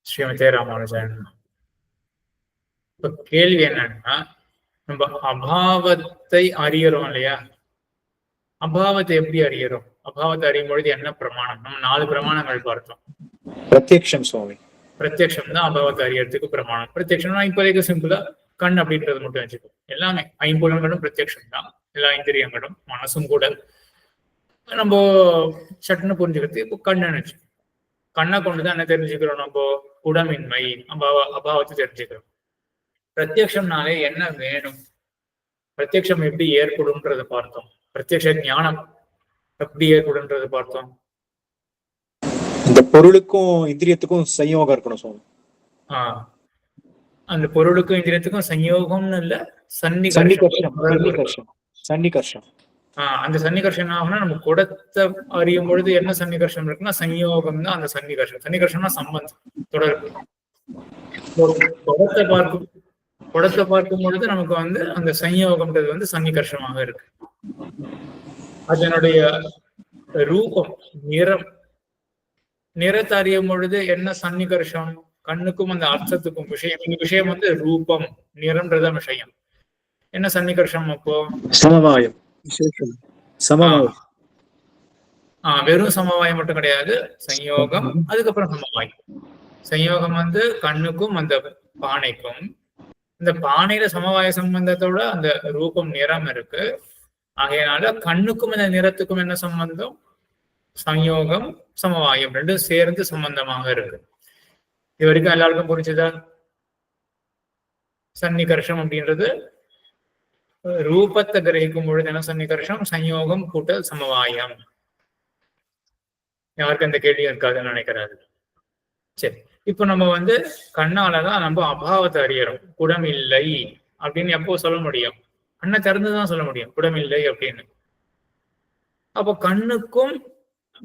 ஸ்ரீமதே ராமானுஜன். இப்ப கேள்வி என்னன்னா, நம்ம அபாவத்தை அறியறோம் இல்லையா? அபாவத்தை எப்படி அறியறோம்? அபாவத்தை அறியும் பொழுது என்ன பிரமாணம்? நம்ம 4 பிரமாணங்கள் பார்த்தோம். பிரத்யக்ஷம் சுவாமி. பிரத்யக்ஷம் தான் அபாவத்தை அறியறதுக்கு பிரமாணம். பிரத்யக்ஷம்னா இப்போதைக்கு சிம்பிளா கண் அப்படின்றது மட்டும் வச்சுக்கோ. எல்லாமே ஐம்புலங்களும் பிரத்யக்ஷம் தான். எல்லா இந்திரியங்களும் மனசும் கூட நம்ம சட்டுன்னு புரிஞ்சுக்கிறது. இப்போ கண்ணு நினைச்சு கண்ணை கொண்டுதான் என்ன தெரிஞ்சுக்கிறோம்? நம்ம உடமின்மை அபாவத்தை தெரிஞ்சுக்கிறோம். பிரத்யக்ஷம்னாலே என்ன வேணும்? பிரத்யக்ஷம் எப்படி ஏற்படும்ன்றதை பார்த்தோம். பிரத்யக்ஷ ஞானம் எப்படி ஏற்படும்ன்றது பார்த்தோம். இந்த பொருளுக்கும் இந்திரியத்துக்கும் சயோகம் இருக்கணும் சுவாமி. அந்த பொருளுக்கும் இந்திரியத்துக்கும் சயோகம்னு இல்ல, சன்னிகர்ஷம். அந்த சன்னிகர்ஷம் ஆகும்னா நம்ம குடத்தை அறியும் பொழுது என்ன சன்னிகர்ஷம் இருக்குன்னா சயோகம் தான். அந்த சன்னிகர்ஷம்னா சம்பந்தம், தொடர்பு. குடத்தை பார்க்கும் பொழுது நமக்கு அந்த சயோகம்ன்றது சன்னிகர்ஷமாக இருக்கு. அதனுடைய ரூபம், நிறத்தை அறியும் பொழுது என்ன சன்னிகர்ஷம்? கண்ணுக்கும் அந்த அர்த்தத்துக்கும் விஷயம் ரூபம், நிறம்ன்றத விஷயம். என்ன சன்னிகர்ஷம் அப்போ? சமவாயம். வெறும் சமவாயம் மட்டும் கிடையாது, சயோகம், அதுக்கப்புறம் சமவாயம். சயோகம் கண்ணுக்கும் அந்த பானைக்கும். இந்த பானையில சமவாய சம்பந்தத்தோட அந்த ரூபம், நிறம் இருக்கு. ஆகையினால கண்ணுக்கும் இந்த நிறத்துக்கும் என்ன சம்பந்தம்? சயோகம், சமவாயம் ரெண்டும் சேர்ந்து சம்பந்தமாக இருக்கு. இது வரைக்கும் எல்லாருக்கும் புரிஞ்சுதா? சன்னிகர்ஷம் அப்படின்றது ரூபத்தை கிரகிக்கும் பொழுது என்ன சன்னிகர்ஷம்? சயோகம் கூட்டல் சமவாயம். யாருக்கு அந்த கேள்வி இருக்காதுன்னு நினைக்கிறாரு. சரி, இப்ப நம்ம கண்ணாலதான் நம்ம அபாவத்தை அறியறோம். குடம் இல்லை அப்படின்னு எப்போ சொல்ல முடியும்? கண்ணை திறந்துதான் சொல்ல முடியும் குடம் இல்லை அப்படின்னு. அப்போ கண்ணுக்கும்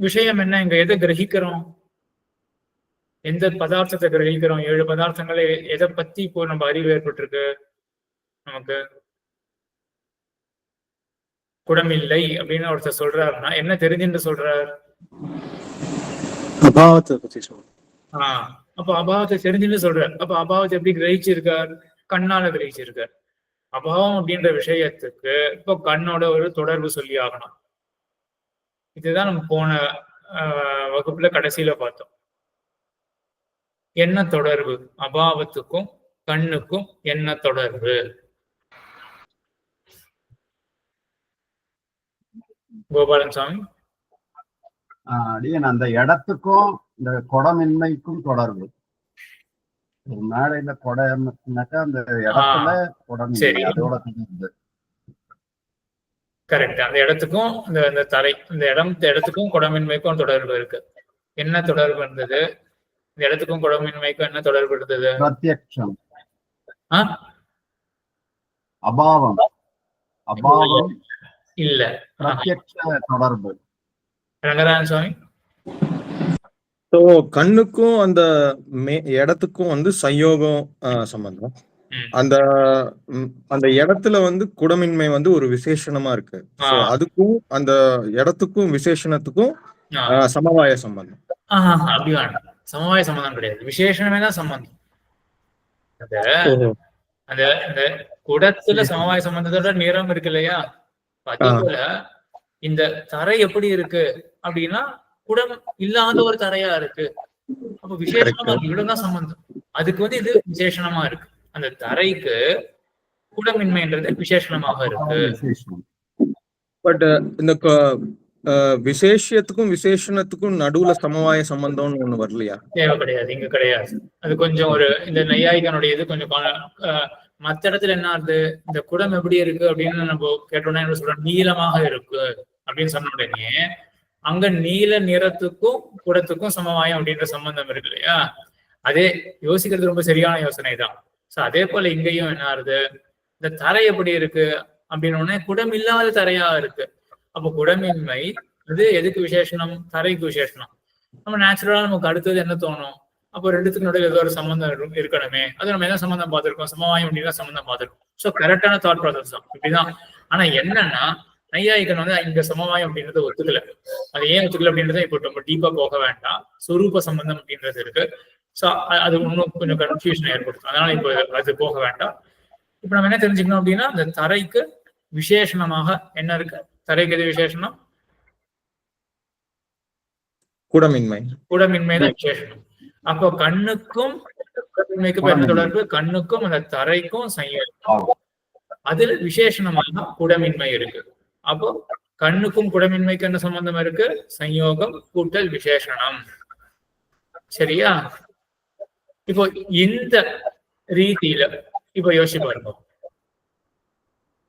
விஷயம் என்ன? இங்க எதை கிரகிக்கிறோம்? எந்த பதார்த்தத்தை கிரகிக்கிறோம்? 7 பதார்த்தங்களை எதை பத்தி இப்போ நம்ம அறிவு ஏற்பட்டிருக்கு நமக்கு? குடமில்லை அப்படின்னு ஒருத்தர் சொல்றாருன்னா என்ன தெரிஞ்சுன்னு சொல்றார்? அபாவத்தை பத்தி சொல்ற. அப்ப அபாவத்தை தெரிஞ்சுன்னு சொல்றார். அப்ப அபாவத்தை எப்படி கிரகிச்சிருக்கார்? கண்ணால கிரகிச்சிருக்கார். அபாவம் அப்படின்ற விஷயத்துக்கு இப்போ கண்ணோட ஒரு தொடர்பு சொல்லி ஆகணும். இதுதான் நம்ம போன வகுப்புல கடைசியில பார்த்தோம். என்ன தொடர்பு? அபாவத்துக்கும் கண்ணுக்கும் என்ன தொடர்பு? கோபாலன் சாமி. அந்த இடத்துக்கும் இந்த குடமின்மைக்கும் தொடர்பு. மேடையில குடம்னாக்கா அந்த இடத்துல குடமின்மை அதோட தொடர்பு. கரெக்ட். அந்த இடத்துக்கும் இந்த தரை, இந்த இடத்துக்கும் குடமின்மைக்கும் தொடர்பு இருக்கு. என்ன தொடர்பு இருந்தது? இந்த இடத்துக்கும் குடமின்மைக்கும் என்ன தொடர்பு இருந்தது? பிரத்யக்ஷம். அபாவம் இல்ல, பிரத்யக்ஷ தொடர்பு. ரங்கராஜன் சுவாமி. கண்ணுக்கும் அந்த இடத்துக்கும் சயோகம் சம்பந்தம். அந்த இடத்துல குடமின்மை ஒரு விசேஷணமா இருக்கு. அதுக்கும் அந்த இடத்துக்கும் விசேஷணத்துக்கும் சமவாய சம்பந்தம். அப்படி சமவாய சம்பந்தம் கிடையாது, விசேஷணமே தான் சம்பந்தம். அந்த குடத்துல சமவாய சம்பந்தத்தோட நிறம் இருக்கு இல்லையா? அதே போல இந்த தரை எப்படி இருக்கு அப்படின்னா குடம் இல்லாத ஒரு தரையா இருக்கு. அப்ப விசேஷமா இவ்வளவுதான் சம்பந்தம். அதுக்கு இது விசேஷணமா இருக்கு. அந்த தரைக்கு குடமின்மைன்றது விசேஷணமாக இருக்கு. பட் இந்த விசேஷத்துக்கும் விசேஷணத்துக்கும் நடுவுல சமவாய சம்பந்தம்னு ஒண்ணு வரலையா? தேவை கிடையாது, இங்க கிடையாது. அது கொஞ்சம் ஒரு இந்த நையாயிகனுடைய இது கொஞ்சம் மற்ற இடத்துல என்ன ஆகுது? இந்த குடம் எப்படி இருக்கு அப்படின்னு நம்ம கேட்டோம்னா என்ன சொல்றோம்? நீளமாக இருக்கு அப்படின்னு சொன்ன உடனே அங்க நீல நிறத்துக்கும் குடத்துக்கும் சமவாயம் அப்படின்ற சம்பந்தம் இருக்கு இல்லையா? அதே யோசிக்கிறது ரொம்ப சரியான யோசனை தான். சோ அதே போல இங்கேயும் என்ன ஆகுது? இந்த தரை எப்படி இருக்கு அப்படின்னு குடம் இல்லாத தரையா இருக்கு. அப்போ குடமின்மை இது எதுக்கு விசேஷனம்? தரைக்கு விசேஷனம். நம்ம நேச்சுரலா நமக்கு அடுத்தது என்ன தோணும்? அப்போ ரெண்டுத்துக்கு நடுவில் ஏதோ ஒரு சம்பந்தம் இருக்கணுமே. அது நம்ம என்ன சம்பந்தம் பார்த்திருக்கோம்? சமவாயம் அப்படின்னா சம்பந்தம் பார்த்திருக்கோம். சோ கரெக்டான தாட் ப்ராசஸ் தான், இப்படிதான். ஆனா என்னன்னா நையாயிகன் இங்க சமவாயம் அப்படின்றத ஒத்துக்கல. அது ஏன் ஒத்துக்கல அப்படின்றத இப்போ ரொம்ப டீப்பா போக வேண்டாம். சொரூப சம்பந்தம் அப்படின்றது இருக்கு. சோ அது இன்னும் கொஞ்சம் கன்ஃபியூஷன் ஏற்படுத்தும். அதனால இப்போ அது போக வேண்டாம். இப்ப நம்ம என்ன தெரிஞ்சுக்கணும் அப்படின்னா, இந்த தரைக்கு விசேஷணமாக என்ன இருக்கு? தரைக்கு எது விசேஷனம்? குடமின்மை. குடமின்மை தான் விசேஷனம். அப்போ கண்ணுக்கும் குடமின்மைக்கும் என்ன தொடர்பு? கண்ணுக்கும் அந்த தரைக்கும் சையோகம். அதுல விசேஷணமாக குடமின்மை இருக்கு. அப்போ கண்ணுக்கும் குடமின்மைக்கு என்ன சம்பந்தம் இருக்கு? சயோகம் கூட்டல் விசேஷணம். சரியா? இப்போ இந்த ரீதியில இப்ப யோசிச்சு பாருங்க.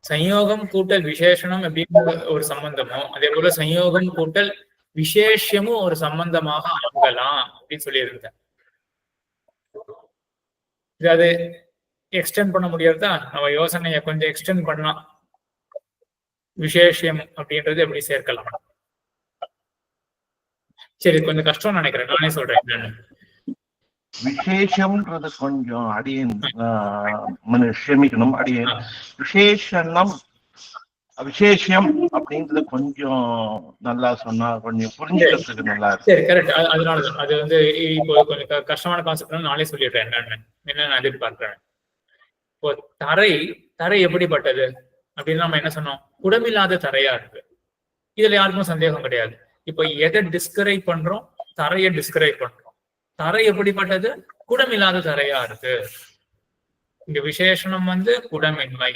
சயோகம் கூட்டல் விசேஷணம் அப்படின்ற ஒரு சம்பந்தமோ, அதே போல சயோகம் கூட்டல் விசேஷமும் ஒரு சம்பந்தமாக ஆகலாம் அப்படின்னு சொல்லி இருந்தேன். அது எக்ஸ்டெண்ட் பண்ண முடியாதா? நம்ம யோசனையை கொஞ்சம் எக்ஸ்டெண்ட் பண்ணலாம். விசேஷம் அப்படின்றது எப்படி சேர்க்கலாம்? சரி, கொஞ்சம் கஷ்டம் நினைக்கிறேன், நானே சொல்றேன் என்னன்னு. விசேஷம்ன்றது கொஞ்சம் அடியேன் க்ஷமிக்கணும். அடியேன் விசேஷம் விசேஷம் அப்படின்றது கொஞ்சம் நல்லா சொன்னா கொஞ்சம் புரிஞ்சுக்கிறதுக்கு நல்லா இருக்கு. சரி, கரெக்ட். அதனால அது வந்து இப்போ கொஞ்சம் கஷ்டமான கான்செப்ட், நானே சொல்லிடுறேன் என்ன நான் எதிர்பார்க்கிறேன். இப்போ தரை எப்படிப்பட்டது அப்படின்னு நம்ம என்ன சொன்னோம்? குடமில்லாத தரையா இருக்கு. இதுல யாருக்கும் சந்தேகம் கிடையாது. இப்போ எதை டிஸ்கிரைப் பண்றோம்? தரையை டிஸ்கிரைப் பண்றோம். தரை எப்படிப்பட்டது? குடமில்லாத தரையா இருக்கு. இங்க விசேஷனம் வந்து குடமின்மை.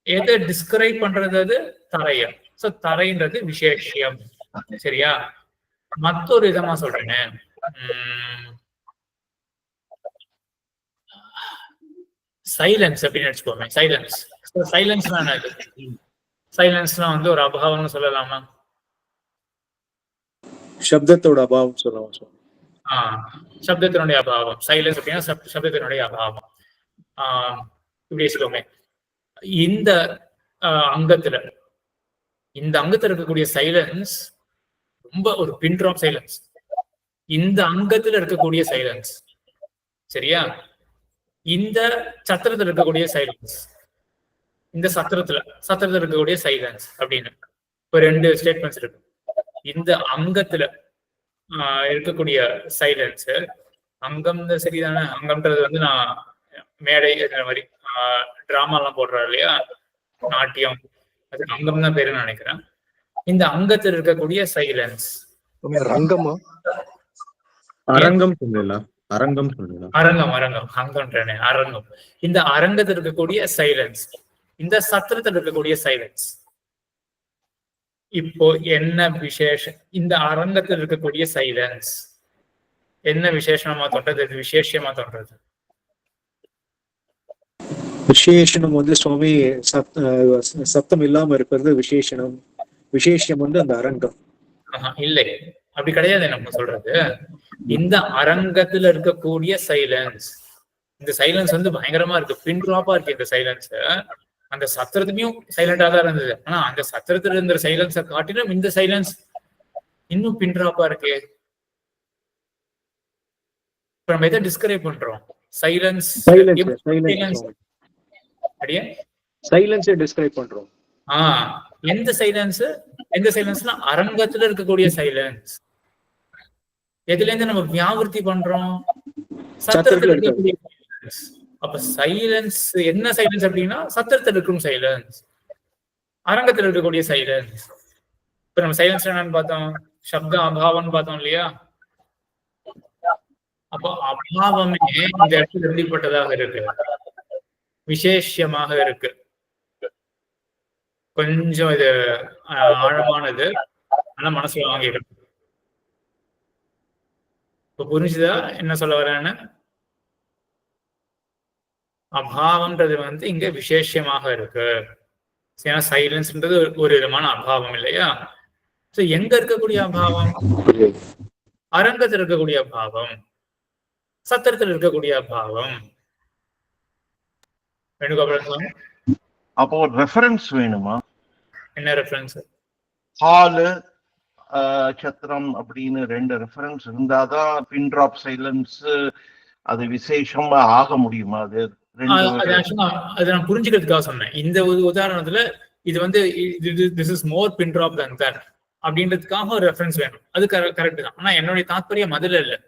எதை டிஸ்கிரைப் பண்றது? அது தரைய. சோ தரைன்றது விசேஷம். சரியா? மற்றொரு விதமா சொல்றேன்னு, சைலன்ஸ் அப்படின்னு வச்சுக்கோமே. சைலன்ஸ்னா என்னது? சைலன்ஸ்னா வந்து ஒரு அபாவம்னு சொல்லலாமா? சப்தத்தோட அபாவம் சொல்லலாம். சப்தத்தினுடைய அபாவம். சைலன்ஸ் அப்படின்னா சப்தத்தினுடைய அபாவம். இப்படி வச்சுக்கோமே. இந்த அங்கத்துல இருக்கக்கூடிய சைலன்ஸ் ரொம்ப ஒரு பின் ட்ராப் சைலன்ஸ். இந்த அங்கத்துல இருக்கக்கூடிய சைலன்ஸ், சரியா? இந்த சத்திரத்துல இருக்கக்கூடிய சைலன்ஸ், இந்த சத்திரத்துல இருக்கக்கூடிய சைலன்ஸ் அப்படின்னு இப்ப 2 ஸ்டேட்மெண்ட்ஸ் இருக்கு. இந்த அங்கத்துல இருக்கக்கூடிய சைலன்ஸ், அங்கம் சரிதானே? அங்கம்ன்றது வந்து நான் மேடை மாதிரி டிராமா எல்லாம் போடுறேன் இல்லையா, நாட்டியம், அதுக்கு அங்கம் தான் பேருன்னு நினைக்கிறேன். இந்த அங்கத்தில் இருக்கக்கூடிய சைலன்ஸ் ரங்கமா? அரங்கம் சொல்லலாம். அரங்கம் சொல்லலாம். அரங்கம். இந்த அரங்கத்தில் இருக்கக்கூடிய சைலன்ஸ், இந்த சத்திரத்தில் இருக்கக்கூடிய சைலன்ஸ். இப்போ என்ன விசேஷம்? இந்த அரங்கத்தில் இருக்கக்கூடிய சைலன்ஸ் என்ன விசேஷமா தோன்றது? அது விசேஷமா தோன்றது. விசேஷனம் வந்து சுவாமி சத்தம் இல்லாம இருக்கிறது விசேஷனம். விசேஷம் வந்து அந்த அரங்கம். இல்லை, அப்படி கிடையாது. நம்ம சொல்றது இந்த அரங்கத்துல இருக்கக்கூடிய சைலன்ஸ். இந்த சைலன்ஸ் வந்து பயங்கரமா இருக்கு, பின் ட்ராப்பா இருக்கு. இந்த சைலன்ஸ் அந்த சத்திரத்துலயும் சைலண்டா தான் இருந்தது. ஆனா அந்த சத்திரத்துல இருந்த சைலன்ஸை காட்டிலும் இந்த சைலன்ஸ் இன்னும் பின் ட்ராப்பா இருக்கு. இப்ப நம்ம எதை டிஸ்கிரைப் பண்றோம்? சைலன்ஸ் டிஸ்கிரைப் பண்றோம். எந்த சைலன்ஸ்னா அரங்கத்துல இருக்கக்கூடிய சைலன்ஸ். எதுல இருந்து நம்ம வியாவிருத்தி பண்றோம்? சத்திரத்துல இருக்கக்கூடிய சைலன்ஸ். அப்ப சைலன்ஸ் என்ன சைலன்ஸ் அப்படின்னா சத்திரத்தில் இருக்கும் சைலன்ஸ், அரங்கத்தில் இருக்கக்கூடிய சைலன்ஸ். இப்ப நம்ம சைலன்ஸ் என்னன்னு பார்த்தோம்? சப்த அபாவம்னு பார்த்தோம் இல்லையா? அப்போ அபாவமே இந்த இடத்துல எப்படிப்பட்டதாக இருக்கு? விசேஷமாக இருக்கு. கொஞ்சம் இது ஆழமானது, ஆனா மனசுல வாங்கிடும். இப்ப புரிஞ்சுதா என்ன சொல்ல வரேன்னு? அபாவம்ன்றது வந்து இங்க விசேஷமாக இருக்கு. ஏன்னா சைலன்ஸ்ன்றது ஒரு விதமான அபாவம் இல்லையா? சோ எங்க இருக்கக்கூடிய அபாவம்? அரங்கத்தில் இருக்கக்கூடிய அபாவம், சத்திரத்தில் இருக்கக்கூடிய அபாவம். அப்போ ஒரு ரெஃபரன்ஸ் வேணுமா? என்ன ரெஃபரன்ஸ்? ஹாலு சத்திரம் அப்படின்னு 2 ரெஃபரன்ஸ் இருந்தாதான் பின் ட்ராப் சைலன்ஸ் அது விசேஷமா ஆக முடியுமா? அது நான் புரிஞ்சுக்கிறதுக்காக சொன்னேன். இந்த உதாரணத்துல இது வந்து this is more pin drop than that அப்படின்றதுக்காக ஒரு ரெஃபரன்ஸ் வேணும். அது கரெக்ட் தான். ஆனா என்னுடைய தாத்பரியம் அதுல இல்லை.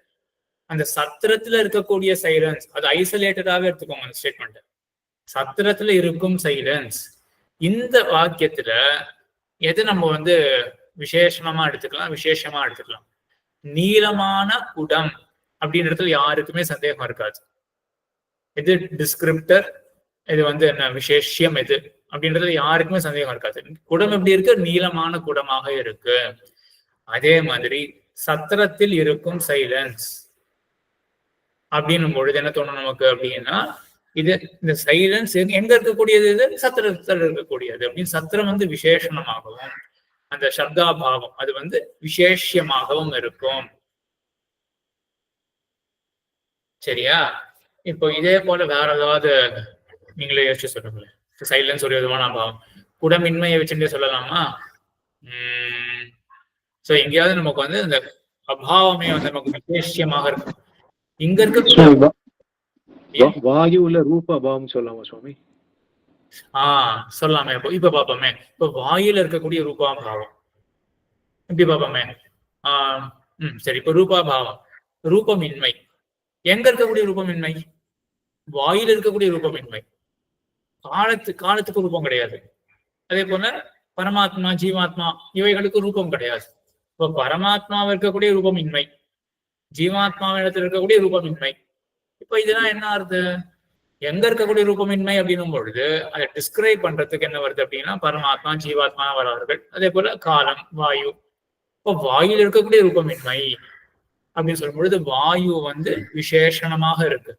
அந்த சத்திரத்துல இருக்கக்கூடிய சைலன்ஸ், அது ஐசோலேட்டடாவே எடுத்துக்கோங்க அந்த ஸ்டேட்மெண்ட். சத்திரத்துல இருக்கும் சைலன்ஸ், இந்த வாக்கியத்துல எது நம்ம வந்து விசேஷமா எடுத்துக்கலாம், விசேஷமா எடுத்துக்கலாம். நீளமான குடம் அப்படின்றதுல யாருக்குமே சந்தேகம் இருக்காது. எது டிஸ்கிரிப்டர், இது வந்து என்ன விசேஷம் எது அப்படின்றதுல யாருக்குமே சந்தேகம் இருக்காது. குடம் எப்படி இருக்கு? நீளமான குடமாக இருக்கு. அதே மாதிரி சத்திரத்தில் இருக்கும் சைலன்ஸ் அப்படின்னும் பொழுது என்ன தோணும் நமக்கு அப்படின்னா, இது இந்த சைலன்ஸ் எங்க இருக்கக்கூடியது? இது சத்திரத்தில் இருக்கக்கூடியது அப்படின்னு. சத்திரம் வந்து விசேஷணமாகவும், அந்த சப்தாபாவம் அது வந்து விசேஷமாகவும் இருக்கும். சரியா? இப்போ இதே போல வேற ஏதாவது நீங்களே யோசிச்சு சொல்லுங்களேன். சைலன்ஸ் ஒரு விதமான அபாவம், குடமின்மையை வச்சுட்டே சொல்லலாமா? சோ எங்கேயாவது நமக்கு வந்து இந்த அபாவமே வந்து நமக்கு விசேஷமாக இருக்கும். இங்க இருக்க வாயுல ரூப அபாவம் சொல்லலாமா சுவாமி? சொல்லாமே. இப்ப பாப்போமே. இப்ப வாயில இருக்கக்கூடிய ரூபாபாவம் இப்படி பாப்போமே. சரி, இப்ப ரூபாபாவம், ரூபமின்மை. எங்க இருக்கக்கூடிய ரூபமின்மை? வாயில இருக்கக்கூடிய ரூபமின்மை. காலத்துக்கு ரூபம் கிடையாது. அதே போல பரமாத்மா, ஜீவாத்மா இவைகளுக்கு ரூபம் கிடையாது. இப்ப பரமாத்மாவில் இருக்கக்கூடிய ரூபமின்மை, ஜீவாத்மாவிடத்தில் இருக்கக்கூடிய ரூபமின்மை. இப்ப இதெல்லாம் என்ன ஆகுது? எங்க இருக்கக்கூடிய ரூபமின்மை அப்படின்னும் பொழுது அதை டிஸ்கிரைப் பண்றதுக்கு என்ன வருது அப்படின்னா, பரமாத்மா, ஜீவாத்மா வரார்கள். அதே போல காலம், வாயு. இப்போ வாயுல இருக்கக்கூடிய ரூபமின்மை அப்படின்னு சொல்லும் பொழுது வாயு வந்து விசேஷணமாக இருக்கு.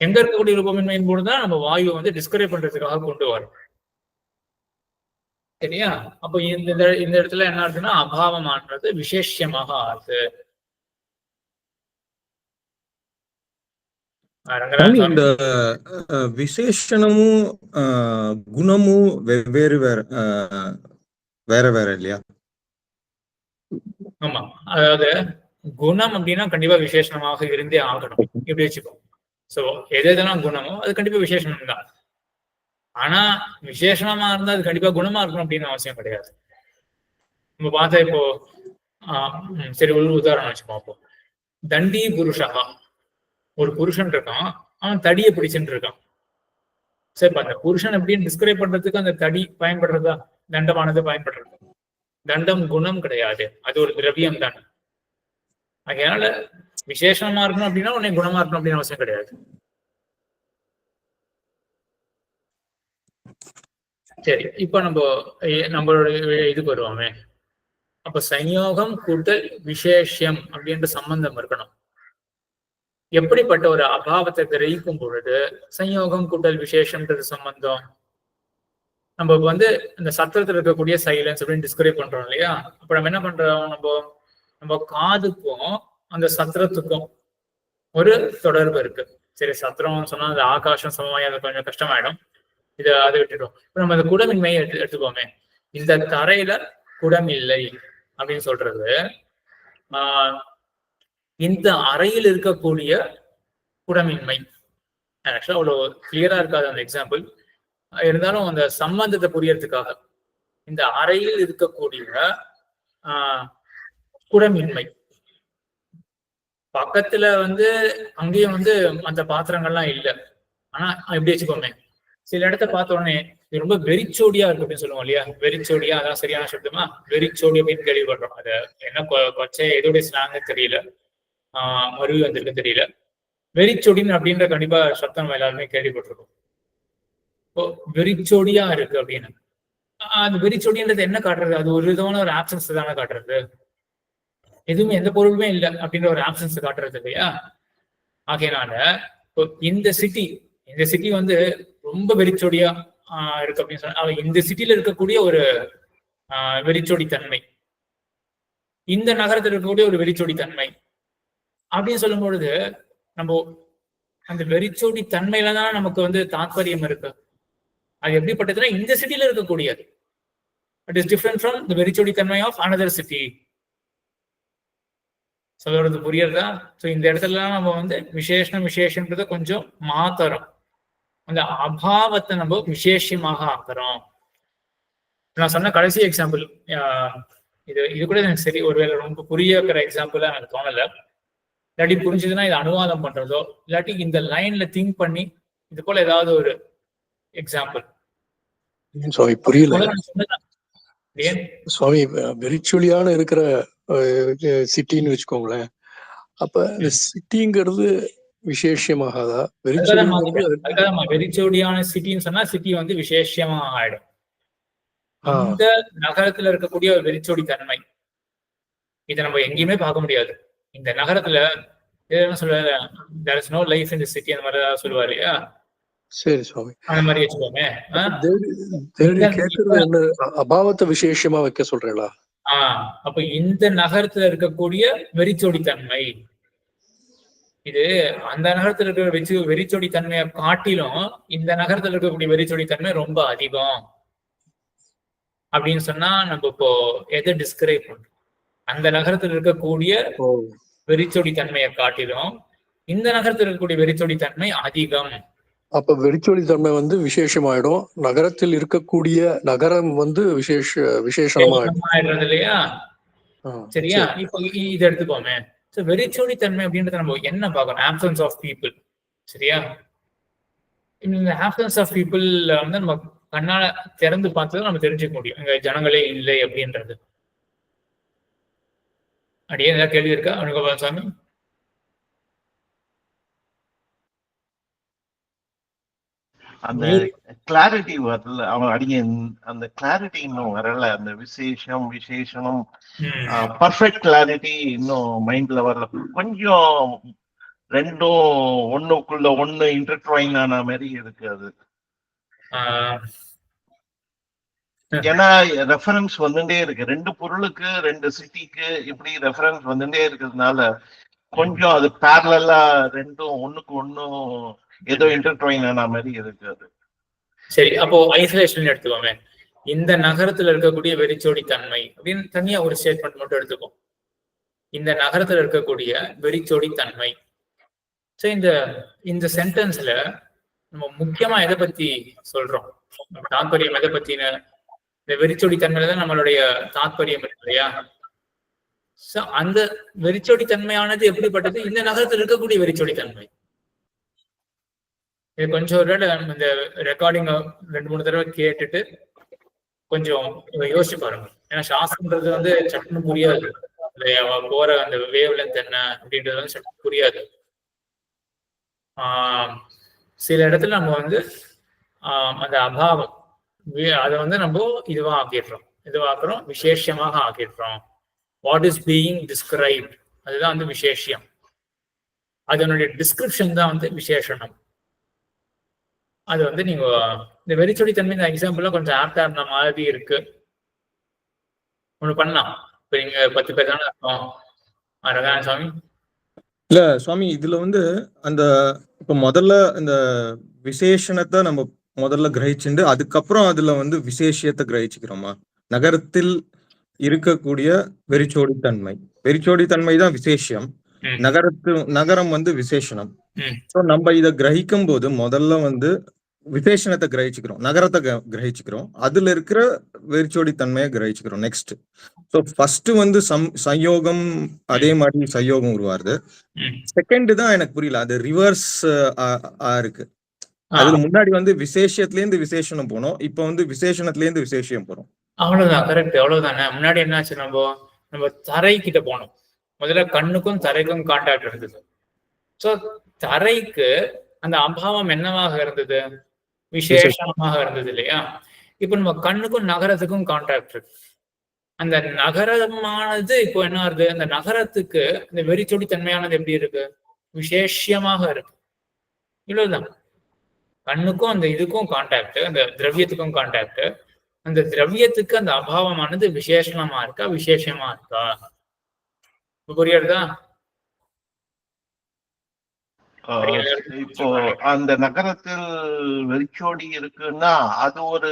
எங்க இருக்கக்கூடிய ரூபமின்மையின் பொழுதுதான் நம்ம வாயு வந்து டிஸ்கிரைப் பண்றதுக்காக கொண்டு வரோம். சரியா? அப்போ இந்த இடத்துல என்ன ஆகுதுன்னா, அபாவமானது விசேஷமாக ஆகுது. இந்த விசேஷணமும் குணமும் வேற வேற இல்லையா? ஆமா, அதாவது குணம் அப்படின்னா கண்டிப்பா விசேஷணமாக இருந்தே ஆகணும். இப்படி வச்சுப்போம். சோ எதெல்லாம் குணமோ அது கண்டிப்பா விசேஷணம் தான். ஆனா விசேஷணமா இருந்தா அது கண்டிப்பா குணமா இருக்கணும் அப்படின்னு அவசியம் கிடையாது. நம்ம பார்த்தா இப்போ சரி, ஒரு உதாரணம் வச்சு பார்ப்போம். தண்டி புருஷா, ஒரு புருஷன் இருக்கான், அவன் தடியை பிடிச்சுட்டு இருக்கான். சரி, அந்த புருஷன் எப்படின்னு டிஸ்கிரைப் பண்றதுக்கு அந்த தடி பயன்படுறதா? தண்டமானது பயன்படுறது. தண்டம் குணம் கிடையாது, அது ஒரு திரவியம் தான். அதனால விசேஷமா இருக்கணும் அப்படின்னா உடனே குணமா இருக்கணும் அப்படின்னு அவசியம் கிடையாது. சரி, இப்ப நம்மளோட இதுக்கு வருவோமே. அப்ப சஞ்யோகம் கூட்டல் விசேஷம் அப்படின்ற சம்பந்தம் இருக்கணும். எப்படிப்பட்ட ஒரு அபாவத்தை கிரகிக்கும் பொழுது சஞ்யோகம் கூட்டல் விசேஷம்ன்றது சம்பந்தம்? நம்ம வந்து இந்த சத்திரத்தில் இருக்கக்கூடிய சைலன்ஸ் அப்படின்னு டிஸ்கிரைப் பண்றோம் இல்லையா? அப்ப நம்ம என்ன பண்றோம்? நம்ம காதுக்கும் அந்த சத்திரத்துக்கும் ஒரு தொடர்பு இருக்கு. சரி, சத்திரம் சொன்னா அந்த ஆகாசம் சமமாய் அது கொஞ்சம் கஷ்டமாயிடும், அதை விட்டுட்டோம். இப்ப நம்ம அந்த குடமின்மையை எடுத்துக்கோமே. இந்த தரையில குடம் இல்லை அப்படின்னு சொல்றது இந்த அறையில் இருக்கக்கூடிய குடமின்மை. ஆக்சுவலா அவ்வளவு கிளியரா இருக்காது அந்த எக்ஸாம்பிள், இருந்தாலும் அந்த சம்பந்தத்தை புரியறதுக்காக இந்த அறையில் இருக்கக்கூடிய குடமின்மை. பக்கத்துல வந்து அங்கேயும் வந்து அந்த பாத்திரங்கள்லாம் இல்லை. ஆனா எப்படி வச்சுக்கோமே, சில இடத்த பார்த்த உடனே இது ரொம்ப வெறிச்சோடியா இருக்கு அப்படின்னு சொல்லுவோம் இல்லையா? வெறிச்சோடியா, அதான் சரியான சப்தமா? வெறிச்சோடி அப்படின்னு கேள்விப்படுறோம். அது என்ன கொச்சை எதோடைய ஸ்லாங்க தெரியல, மருவி வந்திருக்கு தெரியல. வெறிச்சொடின்னு அப்படின்ற கண்டிப்பா சப்தம் நம்ம எல்லாருமே கேள்விப்பட்டிருக்கோம். இப்போ வெறிச்சோடியா இருக்கு அப்படின்னு, அந்த வெறிச்சோடின்றது என்ன காட்டுறது? அது ஒரு விதமான ஒரு ஆப்சன்ஸ் தானே காட்டுறது. எதுவுமே எந்த பொருளுமே இல்லை அப்படின்ற ஒரு ஆப்சன்ஸ் காட்டுறது இல்லையா? ஆகையினால இந்த சிட்டி வந்து ரொம்ப வெறிச்சோடியா இருக்கு அப்படின்னு சொன்னா, இந்த சிட்டியில இருக்கக்கூடிய ஒரு வெறிச்சோடி தன்மை, இந்த நகரத்தில் இருக்கக்கூடிய ஒரு வெறிச்சோடி தன்மை அப்படின்னு சொல்லும் பொழுது நம்ம அந்த வெறிச்சோடி தன்மையில தான் நமக்கு வந்து தாத்பரியம் இருக்கு. அது எப்படிப்பட்டதுன்னா இந்த சிட்டியில இருக்கக்கூடியது. It is different from the வெறிச்சோடி தன்மை ஆஃப் அனதர் சிட்டி. சொல்றது புரியுறதா? ஸோ இந்த இடத்துல நம்ம வந்து விசேஷன்றதை கொஞ்சம் மாத்துறோம். அந்த அபாவத்தை நம்ம விசேஷமாக ஆக்குறோம். நான் சொன்ன கடைசி எக்ஸாம்பிள் இது கூட எனக்கு சரி ஒருவேளை ரொம்ப புரிய வைக்கிற எக்ஸாம்பிளா எனக்கு தோணல. இல்லாட்டி புரிஞ்சுதுன்னா இது அனுவாதம் பண்றதோ, இல்லாட்டி இந்த லைன்ல திங்க் பண்ணி இது போல ஏதாவது ஒரு எக்ஸாம்பிள். சுவாமி புரியல. ஏன் சுவாமி வெரிச்சுவலியான இருக்கிற சிட்டின்னு வச்சுக்கோங்களேன். அப்ப இந்த சிட்டிங்கிறது விசேஷமாகாதா? வெறிச்சோடியான சிட்டின்னு சொன்னா சிட்டி வந்து விசேஷமா ஆயிடும். இந்த நகரத்துல இருக்கக்கூடிய ஒரு வெறிச்சோடி தன்மை இதை நம்ம எங்கேயுமே பார்க்க முடியாது. இந்த நகரத்துல என்ன சொல்லுவாரு, there is no life in the city அந்த மாதிரி ஏதாவது சொல்லுவாரு. சரி சுவாமி, அந்த மாதிரி வச்சுக்கோங்க. அபாவத்தை விசேஷமா வைக்க சொல்றீங்களா? அப்ப இந்த நகரத்துல இருக்கக்கூடிய வெறிச்சோடி தன்மை இது அந்த நகரத்துல இருக்கிற வெறிச்சோடி தன்மையை காட்டிலும் இந்த நகரத்துல இருக்கக்கூடிய வெறிச்சோடி தன்மை ரொம்ப அதிகம் அப்படின்னு சொன்னா நம்ம இப்போ எதை டிஸ்கிரைப் பண்றோம்? அந்த நகரத்துல இருக்கக்கூடிய வெறிச்சோடி தன்மையை காட்டிலும் இந்த நகரத்தில் இருக்கக்கூடிய வெறிச்சோடி தன்மை அதிகம். அப்ப வெறிச்சோடி தன்மை வந்து விசேஷமாயிடும், நகரத்தில் இருக்கக்கூடிய நகரம் வந்து விசேஷமாயிடுறது இல்லையா? சரியா? இப்போ இதை எடுத்துக்கோமே. வெறிச்சோடி தன்மை அப்படின்றத நம்ம என்ன பார்க்கணும்? Options of people. சரியா? இந்த ஆப்சன்ஸ் ஆஃப் பீப்புள் வந்து நம்ம கண்ணால திறந்து பார்த்தது நம்ம தெரிஞ்சுக்க முடியும் இங்க ஜனங்களே இல்லை அப்படின்றது. அப்படியே ஏதாவது கேள்வி இருக்கா அனுகோபால் சாமி? அந்த கிளாரிட்டி வரல அவன் அடிய, அந்த கிளாரிட்டி இன்னும் வரல. அந்த விசேஷனம் பர்ஃபெக்ட் கிளாரிட்டி இன்னும் மைண்ட்ல வரல. கொஞ்சம் ரெண்டும் ஒண்ணுக்குள்ள ஒண்ணு இன்டர்ட்வைன் ஆன மாதிரி இருக்கு அது. ஏன்னா ரெஃபரன்ஸ் வந்துட்டே இருக்கு, ரெண்டு பொருளுக்கு ரெண்டு சிட்டிக்கு இப்படி ரெஃபரன்ஸ் வந்துட்டே இருக்கிறதுனால கொஞ்சம் அது பேரலா ரெண்டும் ஒண்ணுக்கு ஒண்ணும் ஏதோ இன்டர்ட்வைன் ஆன மாதிரி இருக்கு அது. சரி, அப்போ ஐசோலேஷன் எடுத்துக்கோங்க. இந்த நகரத்துல இருக்கக்கூடிய வெறிச்சோடி தன்மை அப்படின்னு தனியா ஒரு ஸ்டேட்மெண்ட் மட்டும் எடுத்துக்கோம். இந்த நகரத்துல இருக்கக்கூடிய வெறிச்சோடி தன்மை. சோ இந்த சென்டென்ஸ்ல நம்ம முக்கியமா எதை பத்தி சொல்றோம்? தாற்பயம் எதை பத்தின? இந்த வெறிச்சோடி தன்மையில தான் நம்மளுடைய தாற்பயம் இருக்கு இல்லையா? அந்த வெறிச்சோடி தன்மையானது எப்படிப்பட்டது? இந்த நகரத்தில் இருக்கக்கூடிய வெறிச்சோடி தன்மை. இது கொஞ்சம் ஒரு இந்த ரெக்கார்டிங் 2-3 தடவை கேட்டுட்டு கொஞ்சம் யோசிச்சு பாருங்க. ஏன்னா சாஸ்திரன்றது வந்து சட்டுன்னு புரியாது. போற அந்த வேவ் லென்த் என்ன அப்படின்றது வந்து சட்டு புரியாது. சில இடத்துல நம்ம வந்து அந்த அபாவம் அதை வந்து நம்ம இதுவா ஆக்கிடுறோம், விசேஷமாக ஆக்கிடுறோம். வாட் இஸ் பீயிங் டிஸ்கிரைப்ட் அதுதான் வந்து விசேஷம். அதனுடைய டிஸ்கிரிப்ஷன் தான் வந்து விசேஷனம். அது வந்து நீங்க இந்த வெறிச்சொடி தன்மை இந்த எக்ஸாம்பிள்லாம் கொஞ்சம் ஆப்டா இருந்த மாதிரி இருக்கு. ஒண்ணு பண்ணலாம். இப்ப நீங்க 10 பேர் தானே இருக்கோம். ரகான சுவாமி இல்ல சுவாமி, இதுல வந்து அந்த இப்ப முதல்ல இந்த விசேஷணத்தை நம்ம முதல்ல கிரகிச்சுட்டு அதுக்கப்புறம் அதுல வந்து விசேஷத்தை கிரகிச்சுக்கிறோமா? நகரத்தில் இருக்கக்கூடிய வெறிச்சோடி தன்மை தான் விசேஷம், நகரம் வந்து விசேஷனம். சோ நம்ம இத கிரகிக்கும் போது முதல்ல வந்து விசேஷணத்தை கிரகிச்சுக்கிறோம், நகரத்தை கிரகிச்சுக்கிறோம், அதுல இருக்கிற வெறிச்சோடி தன்மையை கிரகிச்சுக்கிறோம். நெக்ஸ்ட் சோ ஃபர்ஸ்ட் வந்து சயோகம், அதே மாதிரி சயோகம் உருவாருது. செகண்ட் தான் எனக்கு புரியல, அது ரிவர்ஸ் இருக்கு. அதுல முன்னாடி வந்து விசேஷத்துல இருந்து விசேஷனம் போனோம், இப்ப வந்து விசேஷணத்துல இருந்து விசேஷம் போறோம். அவ்வளவுதான், கரெக்ட், அவ்வளவுதானே. முன்னாடி என்னாச்சு, நம்ம தரை கிட்ட போனோம். முதல்ல கண்ணுக்கும் தரைக்கும் கான்டாக்ட் இருந்தது. சோ தரைக்கு அந்த அபாவம் என்னவாக இருந்தது? விசேஷமாக இருந்தது இல்லையா? இப்ப நம்ம கண்ணுக்கும் நகரத்துக்கும் கான்டாக்ட் இருக்கு. அந்த நகரமானது இப்போ என்ன ஆகுது? அந்த நகரத்துக்கு அந்த வெறிச்சொடி தன்மையானது எப்படி இருக்கு? விசேஷமாக இருக்கு. இவ்வளவுதான். கண்ணுக்கும் அந்த இதுக்கும் கான்டாக்ட், அந்த திரவியத்துக்கும் கான்டாக்ட். அந்த திரவியத்துக்கு அந்த அபாவமானது விசேஷமா இருக்கா, விசேஷமா இருக்கா? புரியுறதா? இப்போ அந்த நகரத்தில் வெறிச்சோடி இருக்குன்னா அது ஒரு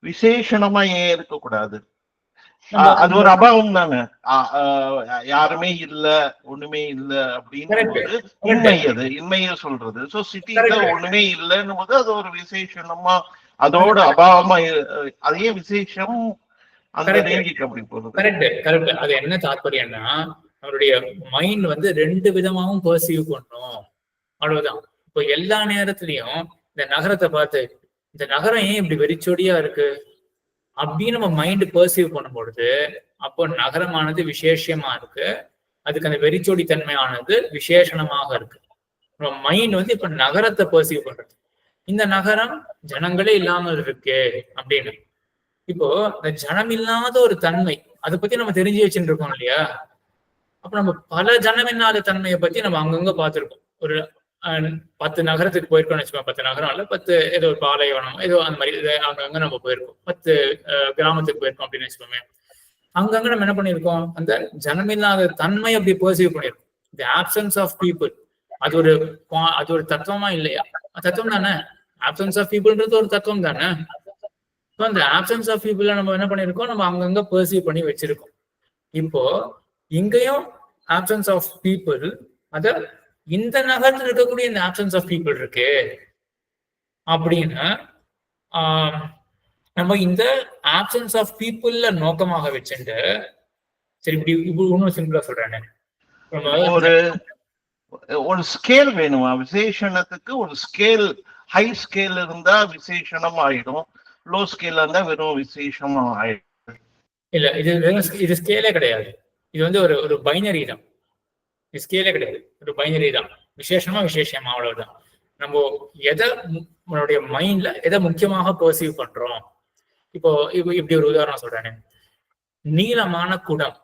விசேஷமா ஏன் இருக்கக்கூடாது? அது ஒரு அபாவம் தானே. யாருமே இல்ல, ஒண்ணுமே இல்ல அப்படின்னு உண்மை, அது இன்மைய சொல்றது. சோ சிட்டில ஒண்ணுமே இல்லைன்னு போது அது ஒரு விசேஷமா, அதோட அபாவமா, அதே விசேஷம் அந்த ரேஞ்சுக்கு அப்படி போகுது. கரெக்ட். அது என்ன தாற்பயம்னா, நம்மளுடைய மைண்ட் வந்து ரெண்டு விதமாவும் பெர்சீவ் பண்ணும், அவ்வளவுதான். இப்போ எல்லா நேரத்திலையும் இந்த நகரத்தை பார்த்து இந்த நகரம் ஏன் இப்படி வெறிச்சோடியா இருக்கு அப்படின்னு நம்ம மைண்ட் பெர்சீவ் பண்ணும் பொழுது அப்போ நகரமானது விசேஷமா இருக்கு, அதுக்கு அந்த வெறிச்சோடி தன்மையானது விசேஷணமாக இருக்கு. நம்ம மைண்ட் வந்து இப்ப நகரத்தை பெர்சீவ் பண்றது, இந்த நகரம் ஜனங்களே இல்லாமல் இருக்கு அப்படின்னு. இப்போ இந்த ஜனம் இல்லாத ஒரு தன்மை அதை பத்தி நம்ம தெரிஞ்சு வச்சுட்டு இருக்கோம் இல்லையா? அப்ப நம்ம பல ஜனம் இல்லாத தன்மையை பத்தி நம்ம அங்கங்க பார்த்திருக்கோம். ஒரு 10 நகரத்துக்கு போயிருக்கோம்னு வச்சுக்கோங்க, 10 நகரம் இல்ல 10 ஏதோ ஒரு பாலைவனம் ஏதோ அந்த மாதிரி அங்கங்க நம்ம போயிருக்கோம், 10 கிராமத்துக்கு போயிருக்கோம் அப்படின்னு வச்சுக்கோங்க. அங்கங்க நம்ம என்ன பண்ணிருக்கோம், அந்த ஜனமில்லாத தன்மை அப்படி பெர்சீவ் பண்ணிருக்கோம். தி ஆப்சன்ஸ் ஆஃப் பீப்புள் அது ஒரு தத்துவமா இல்லையா? தத்துவம் தானே, ஆப்சன்ஸ் ஆஃப் பீப்புள்ன்றது ஒரு தத்துவம் தானே. அந்த ஆப்சன்ஸ் ஆஃப் பீப்புள நம்ம என்ன பண்ணிருக்கோம், நம்ம அங்கங்க பெர்சீவ் பண்ணி வச்சிருக்கோம். இப்போ இங்கேயும் ஆப்சன்ஸ் ஆஃப் பீப்புள், அத இந்த நகரத்தில் இருக்கக்கூடிய இந்த ஆப்சன்ஸ் ஆஃப் பீப்புள் இருக்கு அப்படின்னு நம்ம இந்த ஆப்சன்ஸ் ஆஃப் பீப்புள்ல நோக்கமாக வச்சுட்டு, சரி இப்படி இன்னும் சிம்பிளா சொல்றேன், ஒரு ஸ்கேல் வேணுமா விசேஷணத்துக்கு? ஒரு ஸ்கேல், ஹை ஸ்கேல் இருந்தா விசேஷணம் ஆயிடும், லோ ஸ்கேல் இருந்தா வெறும் விசேஷமா ஆயிடும். இல்ல, இது ஸ்கேலே கிடையாது, இது வந்து ஒரு பைனரி தான். ஸ்கேலே கிடையாது, ஒரு பைனரி தான். விசேஷமா விசேஷமா அவ்வளவுதான். நம்ம நம்மளுடைய மைண்ட்ல எதை முக்கியமாக பெர்சீவ் பண்றோம். இப்போ இப்படி ஒரு உதாரணம் சொல்றேன், நீளமான குடம்.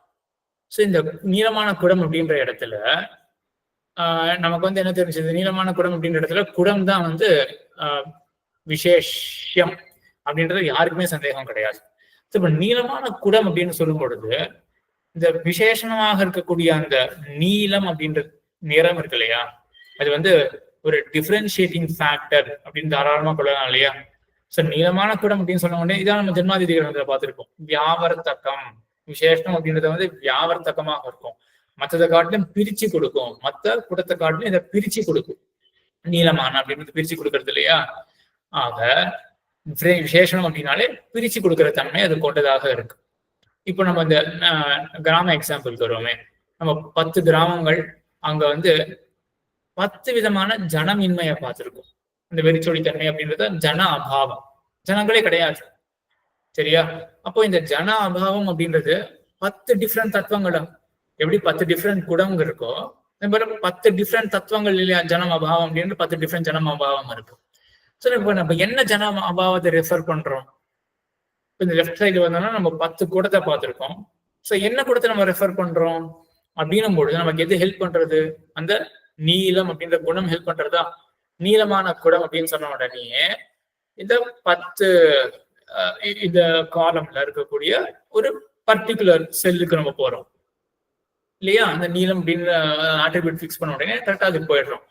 ஸோ இந்த நீளமான குடம் அப்படின்ற இடத்துல நமக்கு வந்து என்ன தெரிஞ்சது, நீளமான குடம் அப்படின்ற இடத்துல குடம் தான் வந்து விசேஷம் அப்படின்றது யாருக்குமே சந்தேகம் கிடையாது. இப்ப நீளமான குடம் அப்படின்னு சொல்லும் பொழுது இந்த விசேஷமாக இருக்கக்கூடிய அந்த நீளம் அப்படின்ற நிறம் இருக்கு இல்லையா, அது வந்து ஒரு டிஃபரன்ஷியேட்டிங் ஃபேக்டர் அப்படின்னு தாராளமா கொள்ளலாம் இல்லையா? சோ நீளமான குடம் அப்படின்னு சொல்ல உடனே இதான் நம்ம ஜென்மாதிதி கிரகத்துல பார்த்திருக்கோம். வியாவர்த்தகம் விசேஷம் அப்படின்றத வந்து வியாவர்த்தகமாக இருக்கும், மற்றதை காட்டிலும் பிரிச்சு கொடுக்கும், மற்ற குடத்தை காட்டிலும் இதை பிரிச்சு கொடுக்கும். நீளமான அப்படின்றது பிரிச்சு கொடுக்கறது இல்லையா? ஆக விசேஷம் அப்படின்னாலே பிரிச்சு கொடுக்கிற தன்மை அது கொண்டதாக இருக்கு. இப்போ நம்ம இந்த கிராம எக்ஸாம்பிள் வருவோமே, நம்ம 10 கிராமங்கள், அங்க வந்து 10 விதமான ஜனமின்மையை பார்த்திருக்கோம். இந்த வெறிச்சொடி தன்மை அப்படின்றது ஜன அபாவம், ஜனங்களே கிடையாது, சரியா? அப்போ இந்த ஜன அபாவம் அப்படின்றது 10 டிஃப்ரெண்ட் தத்துவங்களும், எப்படி 10 டிஃப்ரெண்ட் குடங்கள் இருக்கோ 10 டிஃப்ரெண்ட் தத்துவங்கள் இல்லையா? ஜனம் அபாவம் அப்படின்னு 10 டிஃப்ரெண்ட் ஜனம் அபாவம் இருக்கு. ஸோ இப்போ நம்ம என்ன ஜன அபாவத்தை ரெஃபர் பண்றோம்? இந்த லெஃப்ட் சைடு வந்தோம்னா நம்ம 10 குடத்தை பார்த்திருக்கோம். ஸோ என்ன குடத்தை நம்ம ரெஃபர் பண்றோம் அப்படின்னும் பொழுது நமக்கு எது ஹெல்ப் பண்றது? அந்த நீளம் அப்படின்ற குணம் ஹெல்ப் பண்றதா? நீளமான குடம் அப்படின்னு சொன்ன உடனே இந்த 10 இந்த காலம்ல இருக்கக்கூடிய ஒரு பர்டிகுலர் செல்லுக்கு நம்ம போறோம் இல்லையா? அந்த நீளம் அப்படின்னு ஆட்ரிபியூட் ஃபிக்ஸ் பண்ண உடனே கரெக்டா அதுக்கு போயிடுறோம்.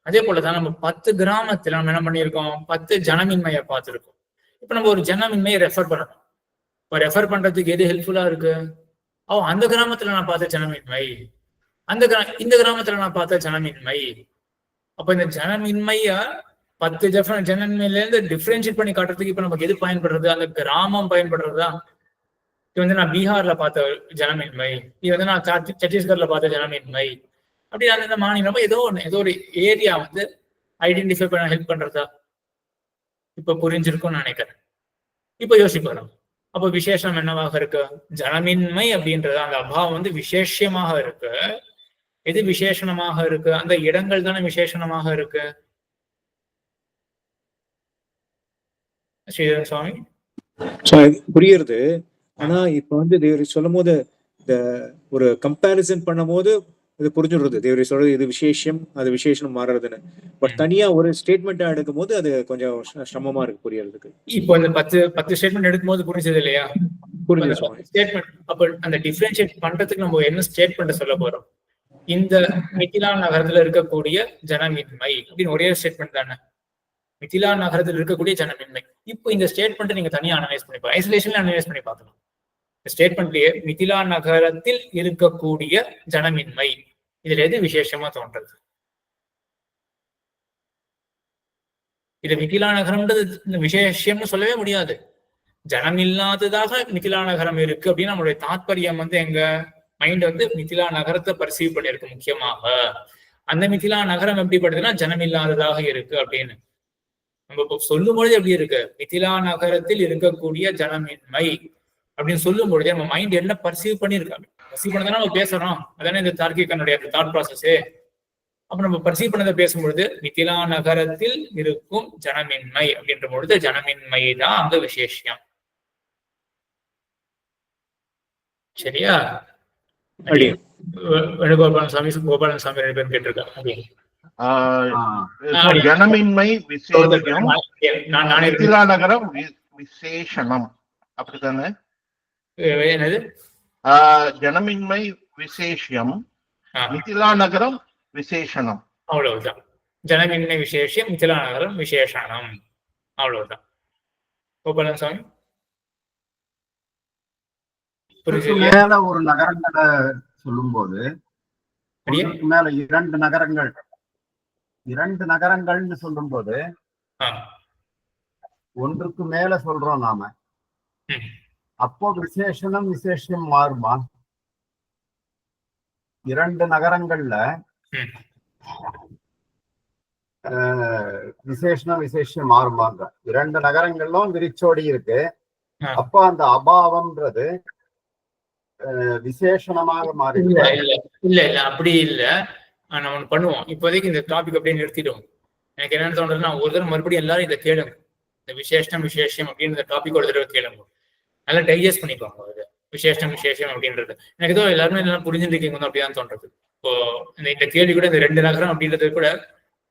அதே போலதான் நம்ம 10 கிராமத்துல நம்ம என்ன பண்ணியிருக்கோம், 10 ஜனமின்மையை பார்த்திருக்கோம். இப்ப நம்ம ஒரு ஜனமின்மையை ரெஃபர் பண்ணணும். இப்போ ரெஃபர் பண்றதுக்கு எது ஹெல்ப்ஃபுல்லா இருக்கு? அந்த கிராமத்துல நான் பார்த்த ஜனமின்மை, இந்த கிராமத்துல நான் பார்த்த ஜனமின்மை. அப்ப இந்த ஜனமின்மைய 10 ஜனமின்மையில இருந்து டிஃபரன்ஷியேட் பண்ணி காட்டுறதுக்கு இப்ப நமக்கு எது பயன்படுறது? அந்த கிராமம் பயன்படுறதா? இது வந்து நான் பீகார்ல பார்த்த ஜனமின்மை, இது வந்து நான் சத்தீஸ்கர்ல பார்த்த ஜனமின்மை, அப்படி அந்த மாநிலம் ஏதோ ஒரு ஏரியா வந்து ஐடென்டிஃபை பண்ண ஹெல்ப் பண்றதா? இப்ப புரிஞ்சிருக்கும்னு நினைக்கிறேன். இப்ப யோசிப்போம், அப்ப விசேஷம் என்னவாக இருக்கு? ஜனமின்மை அப்படின்றது அந்த அபாவம் வந்து விசேஷமாக இருக்கு. எது விசேஷணமாக இருக்கு? அந்த இடங்கள் தானே விசேஷணமாக இருக்கு. ஸ்ரீதரன் சுவாமி புரியுறது. ஆனா இப்ப வந்து தேவரி சொல்லும் போது இந்த ஒரு கம்பேரிசன் பண்ணும் போது இது புரிஞ்சுடுறது, தேவரி சொல்றது இது விசேஷம் அது விசேஷம் மாறுறதுன்னு. பட் தனியா ஒரு ஸ்டேட்மெண்ட் எடுக்கும் போது அது கொஞ்சம் சிரமமா இருக்கு புரியறதுக்கு. இப்போ இந்த 10 ஸ்டேட்மெண்ட் எடுக்கும் போது புரிஞ்சது இல்லையா? புரிஞ்சு ஸ்டேட்மெண்ட். அப்ப அந்த டிஃபரன்ஷியேட் பண்றதுக்கு நம்ம என்ன ஸ்டேட்மெண்ட் சொல்ல போறோம்? இந்த மிதிலா நகரத்துல இருக்கக்கூடிய ஜனமின்மை அப்படின்னு ஒரே ஸ்டேட்மெண்ட் தானே, மிதிலா நகரத்தில் இருக்கக்கூடிய ஜனமின்மை. இப்போ இந்த ஸ்டேட்மெண்ட் நீங்க தனியா அனலைஸ் பண்ணி பாருங்க, ஐசோலேஷன்ல அனலைஸ் பண்ணி பார்க்கலாம். ஸ்டேட்மெண்ட்லயே மிதிலா நகரத்தில் இருக்கக்கூடிய ஜனமின்மை, இதுல எது விசேஷமா தோன்றது? இது மிதிலா நகரம்ன்றது விசேஷம்னு சொல்லவே முடியாது. ஜனம் இல்லாததாக மிதிலா நகரம் இருக்கு அப்படின்னு நம்மளுடைய தாத்பரியம் வந்து எங்க மைண்ட் வந்து மிதிலா நகரத்தை பர்சீவ் பண்ணிருக்கு முக்கியமாக. அந்த மிதிலா நகரம் எப்படிப்படுதுன்னா ஜனம் இல்லாததாக இருக்கு அப்படின்னு நம்ம இப்போ சொல்லும் பொழுது எப்படி இருக்கு, மிதிலா நகரத்தில் இருக்கக்கூடிய ஜனமின்மை அப்படின்னு சொல்லும் பொழுது நம்ம மைண்ட் என்ன பர்சீவ் பண்ணிருக்காங்க. பர்சீவ் பண்ணதானே நம்ம பேசுறோம், அதானே இந்த தார்க்கிகனுடைய தாட் ப்ராசஸ். அப்ப நம்ம பர்சீவ் பண்ணதை பேசும்பொழுது மிதிலா நகரத்தில் இருக்கும் ஜனமின்மை அப்படின்ற பொழுது ஜனமின்மை தான் அங்க விசேஷம். சரியா? வேணுகோபாலன் சாமி கோபாலன் சாமி 2 பேரும் கேட்டிருக்காங்க. ஜனமின்மை விசேஷம், மிதிலா நகரம் விசேஷனம், அப்படித்தானே? என்னது? ஜனமின்மை விசேஷம், மிதிலா நகரம் விசேஷனம். அவ்வளவுதான். ஜனமின்மை விசேஷம், மிதிலா நகரம் விசேஷனம். அவ்வளவுதான். கோபாலன் சாமி மேல ஒரு நகரங்களை சொல்லும் போது மேல 2 நகரங்கள்னு சொல்லும் போது ஒன்றுக்கு மேல சொல்றோம் நாம. அப்போ விசேஷம் மாறுமா? 2 நகரங்கள்ல விசேஷம் மாறுமாங்க. 2 நகரங்களும் விரிச்சோடி இருக்கு. அப்போ அந்த அபாவம்ன்றது விசேஷணமாக மாறி இல்ல அப்படி இல்ல. நம்ம ஒண்ணு பண்ணுவோம், இப்போதைக்கு இந்த டாபிக் அப்படியே நிறுத்திடுவோம். எனக்கு என்னன்னு தோணுதுன்னா ஒரு தடவை மறுபடியும் எல்லாரும் இதை கேளுங்க. இந்த விசேஷம் அப்படின்ற டாபிக் ஒரு தடவை கேளுங்க, நல்லா டைஜஸ்ட் பண்ணிக்குவாங்க. அது விசேஷம் அப்படின்றது எனக்கு ஏதோ எல்லாருமே எல்லாம் புரிஞ்சுருக்கீங்க அப்படிதான் தோன்றது. இப்போ இந்த கேள்வி கூட இந்த 2 நகரம் அப்படின்றது கூட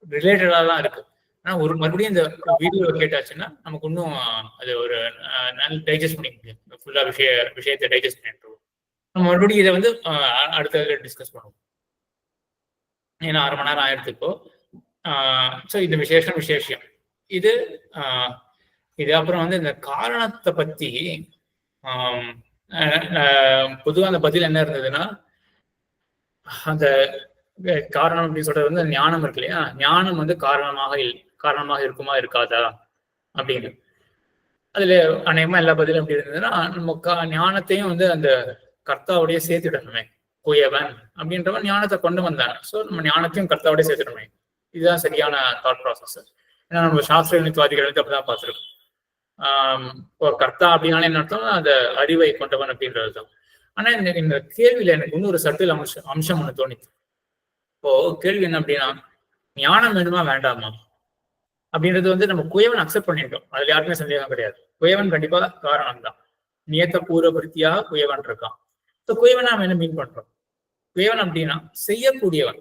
ரிலேட்டடா தான் இருக்கு. ஆனா ஒரு மறுபடியும் இந்த வீடியோ கேட்டாச்சுன்னா நமக்கு இன்னும் அது ஒரு நல்ல டைஜஸ்ட் பண்ணிக்க முடியும். ஃபுல்லா விஷயத்தை டைஜஸ்ட் பண்ணிட்டு நம்ம மறுபடியும் இதை வந்து அடுத்த டிஸ்கஸ் பண்ணுவோம். ஏன்னா 1/2 மணி நேரம் ஆயிடுச்சு இப்போ. ஸோ இந்த விசேஷம் இது அப்புறம் வந்து இந்த காரணத்தை பத்தி பொதுவாக அந்த பதில் என்ன இருந்ததுன்னா, அந்த காரணம் அப்படின்னு சொல்றது வந்து ஞானம் இருக்கு இல்லையா, ஞானம் வந்து காரணமாக இருக்குமா இருக்காதா அப்படின்னு. அதுல அநேகமா எல்லா பதிலும் எப்படி இருந்ததுன்னா, நம்ம ஞானத்தையும் வந்து அந்த கர்த்தாவோடய சேர்த்துடணுமே. குயவன் அப்படின்றவன் ஞானத்தை கொண்டு வந்தாங்க. ஸோ நம்ம ஞானத்தையும் கர்த்தாவோடய சேர்த்துடணுமே. இதுதான் சரியான தாட் ப்ராசஸ். ஏன்னா நம்ம சாஸ்திர யுனித்வாதிகளுக்கு அப்படிதான் பார்த்துருக்கோம். இப்போ கர்த்தா அப்படின்னாலே என்ன அர்த்தம், அந்த அறிவை கொண்டவன் அப்படின்றது தான். ஆனா இந்த கேள்வியில எனக்கு இன்னொரு சட்டில் அம்சம் ஒண்ணு தோணிச்சு. இப்போ கேள்வி என்ன அப்படின்னா, ஞானம் வேணுமா வேண்டாமா அப்படின்றது வந்து நம்ம குயவன் அக்செப்ட் பண்ணிட்டோம். அதுல யாருக்குமே சந்தேகம் கிடையாது. குயவன் கண்டிப்பா காரணம் தான். நியத்த பூர்வபரித்தியாக குயவன் இருக்கான். குயவன் நாம என்ன மீன் பண்றோம்? குயவன் அப்படின்னா செய்யக்கூடியவன்.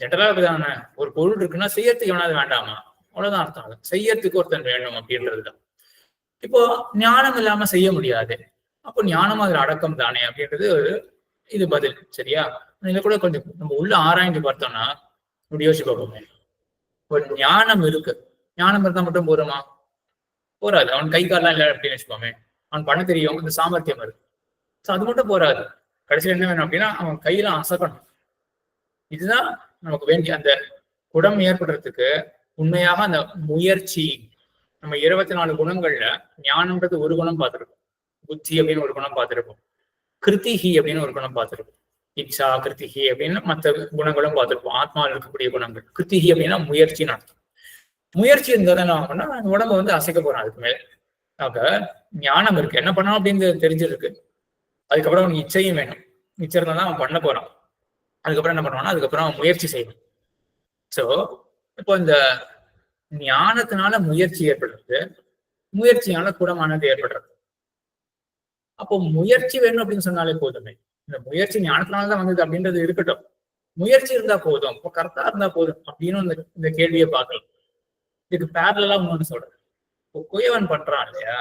ஜென்ரலா அப்படிதான, ஒரு பொருள் இருக்குன்னா செய்யறதுக்கு எவனாவது வேண்டாமா, அவ்வளவுதான் அர்த்தம். செய்யறதுக்கு ஒருத்தன் வேணும் அப்படின்றதுதான். இப்போ ஞானம் இல்லாம செய்ய முடியாது, அப்போ ஞானம் அதுல அடக்கம் தானே அப்படின்றது இது பதில். சரியா? இதை கூட கொஞ்சம் நம்ம உள்ள ஆராய்ந்து பார்த்தோம்னா இப்படி யோசிச்சு பார்ப்போமே. ஒரு ஞானம் இருக்கு, ஞானம் இருந்தா மட்டும் போறோமா? போறாது. அவன் கை காலெல்லாம் இல்லை அப்படின்னு வச்சுக்கோமே, அவன் பண்ண தெரியும், இந்த சாமர்த்தியம் இருக்கு. அது மட்டும் போறாது. கடைசியில் என்ன வேணும் அப்படின்னா அவன் கையில அசைக்கணும். இதுதான் நமக்கு வேண்டிய அந்த குடம் ஏற்படுறதுக்கு உண்மையாக அந்த முயற்சி. நம்ம 24 குணங்கள்ல ஞானம்ன்றது ஒரு குணம் பார்த்திருக்கோம், புத்தி அப்படின்னு ஒரு குணம் பார்த்திருக்கோம், கிருத்திகி அப்படின்னு ஒரு குணம் பார்த்திருக்கோம், இச்சா கிருத்திகி அப்படின்னு மற்ற குணங்களும் பார்த்திருப்போம். ஆத்மாவில் இருக்கக்கூடிய குணங்கள். கிருத்திகி அப்படின்னா முயற்சின்னு அர்த்தம். முயற்சி இருந்தால் என்ன ஆகும்னா உடம்ப வந்து அசைக்க போறான். அதுக்கு மேல ஆக ஞானம் இருக்கு, என்ன பண்ணணும் அப்படின்னு தெரிஞ்சிருக்கு. அதுக்கப்புறம் அவனுக்கு இச்சையும் வேணும். இச்சை இருந்தால் தான் அவன் பண்ண போறான். அதுக்கப்புறம் என்ன பண்ணுவான்னா அதுக்கப்புறம் அவன் முயற்சி செய்யணும். ஸோ இப்போ இந்த ஞானத்தினால முயற்சி ஏற்படுறது, முயற்சியால குடமானது ஏற்படுறது. அப்போ முயற்சி வேணும் அப்படின்னு சொன்னாலே போதுமே. இந்த முயற்சி ஞானத்தினால்தான் வந்தது அப்படின்றது இருக்கட்டும், முயற்சி இருந்தா போதும், இப்போ கரெக்டா இருந்தா போதும் அப்படின்னு இந்த கேள்வியை பார்க்கலாம். இதுக்கு பேரலா ஒண்ணு சொல்றேன். இப்போ குயவன் பண்றான் இல்லையா,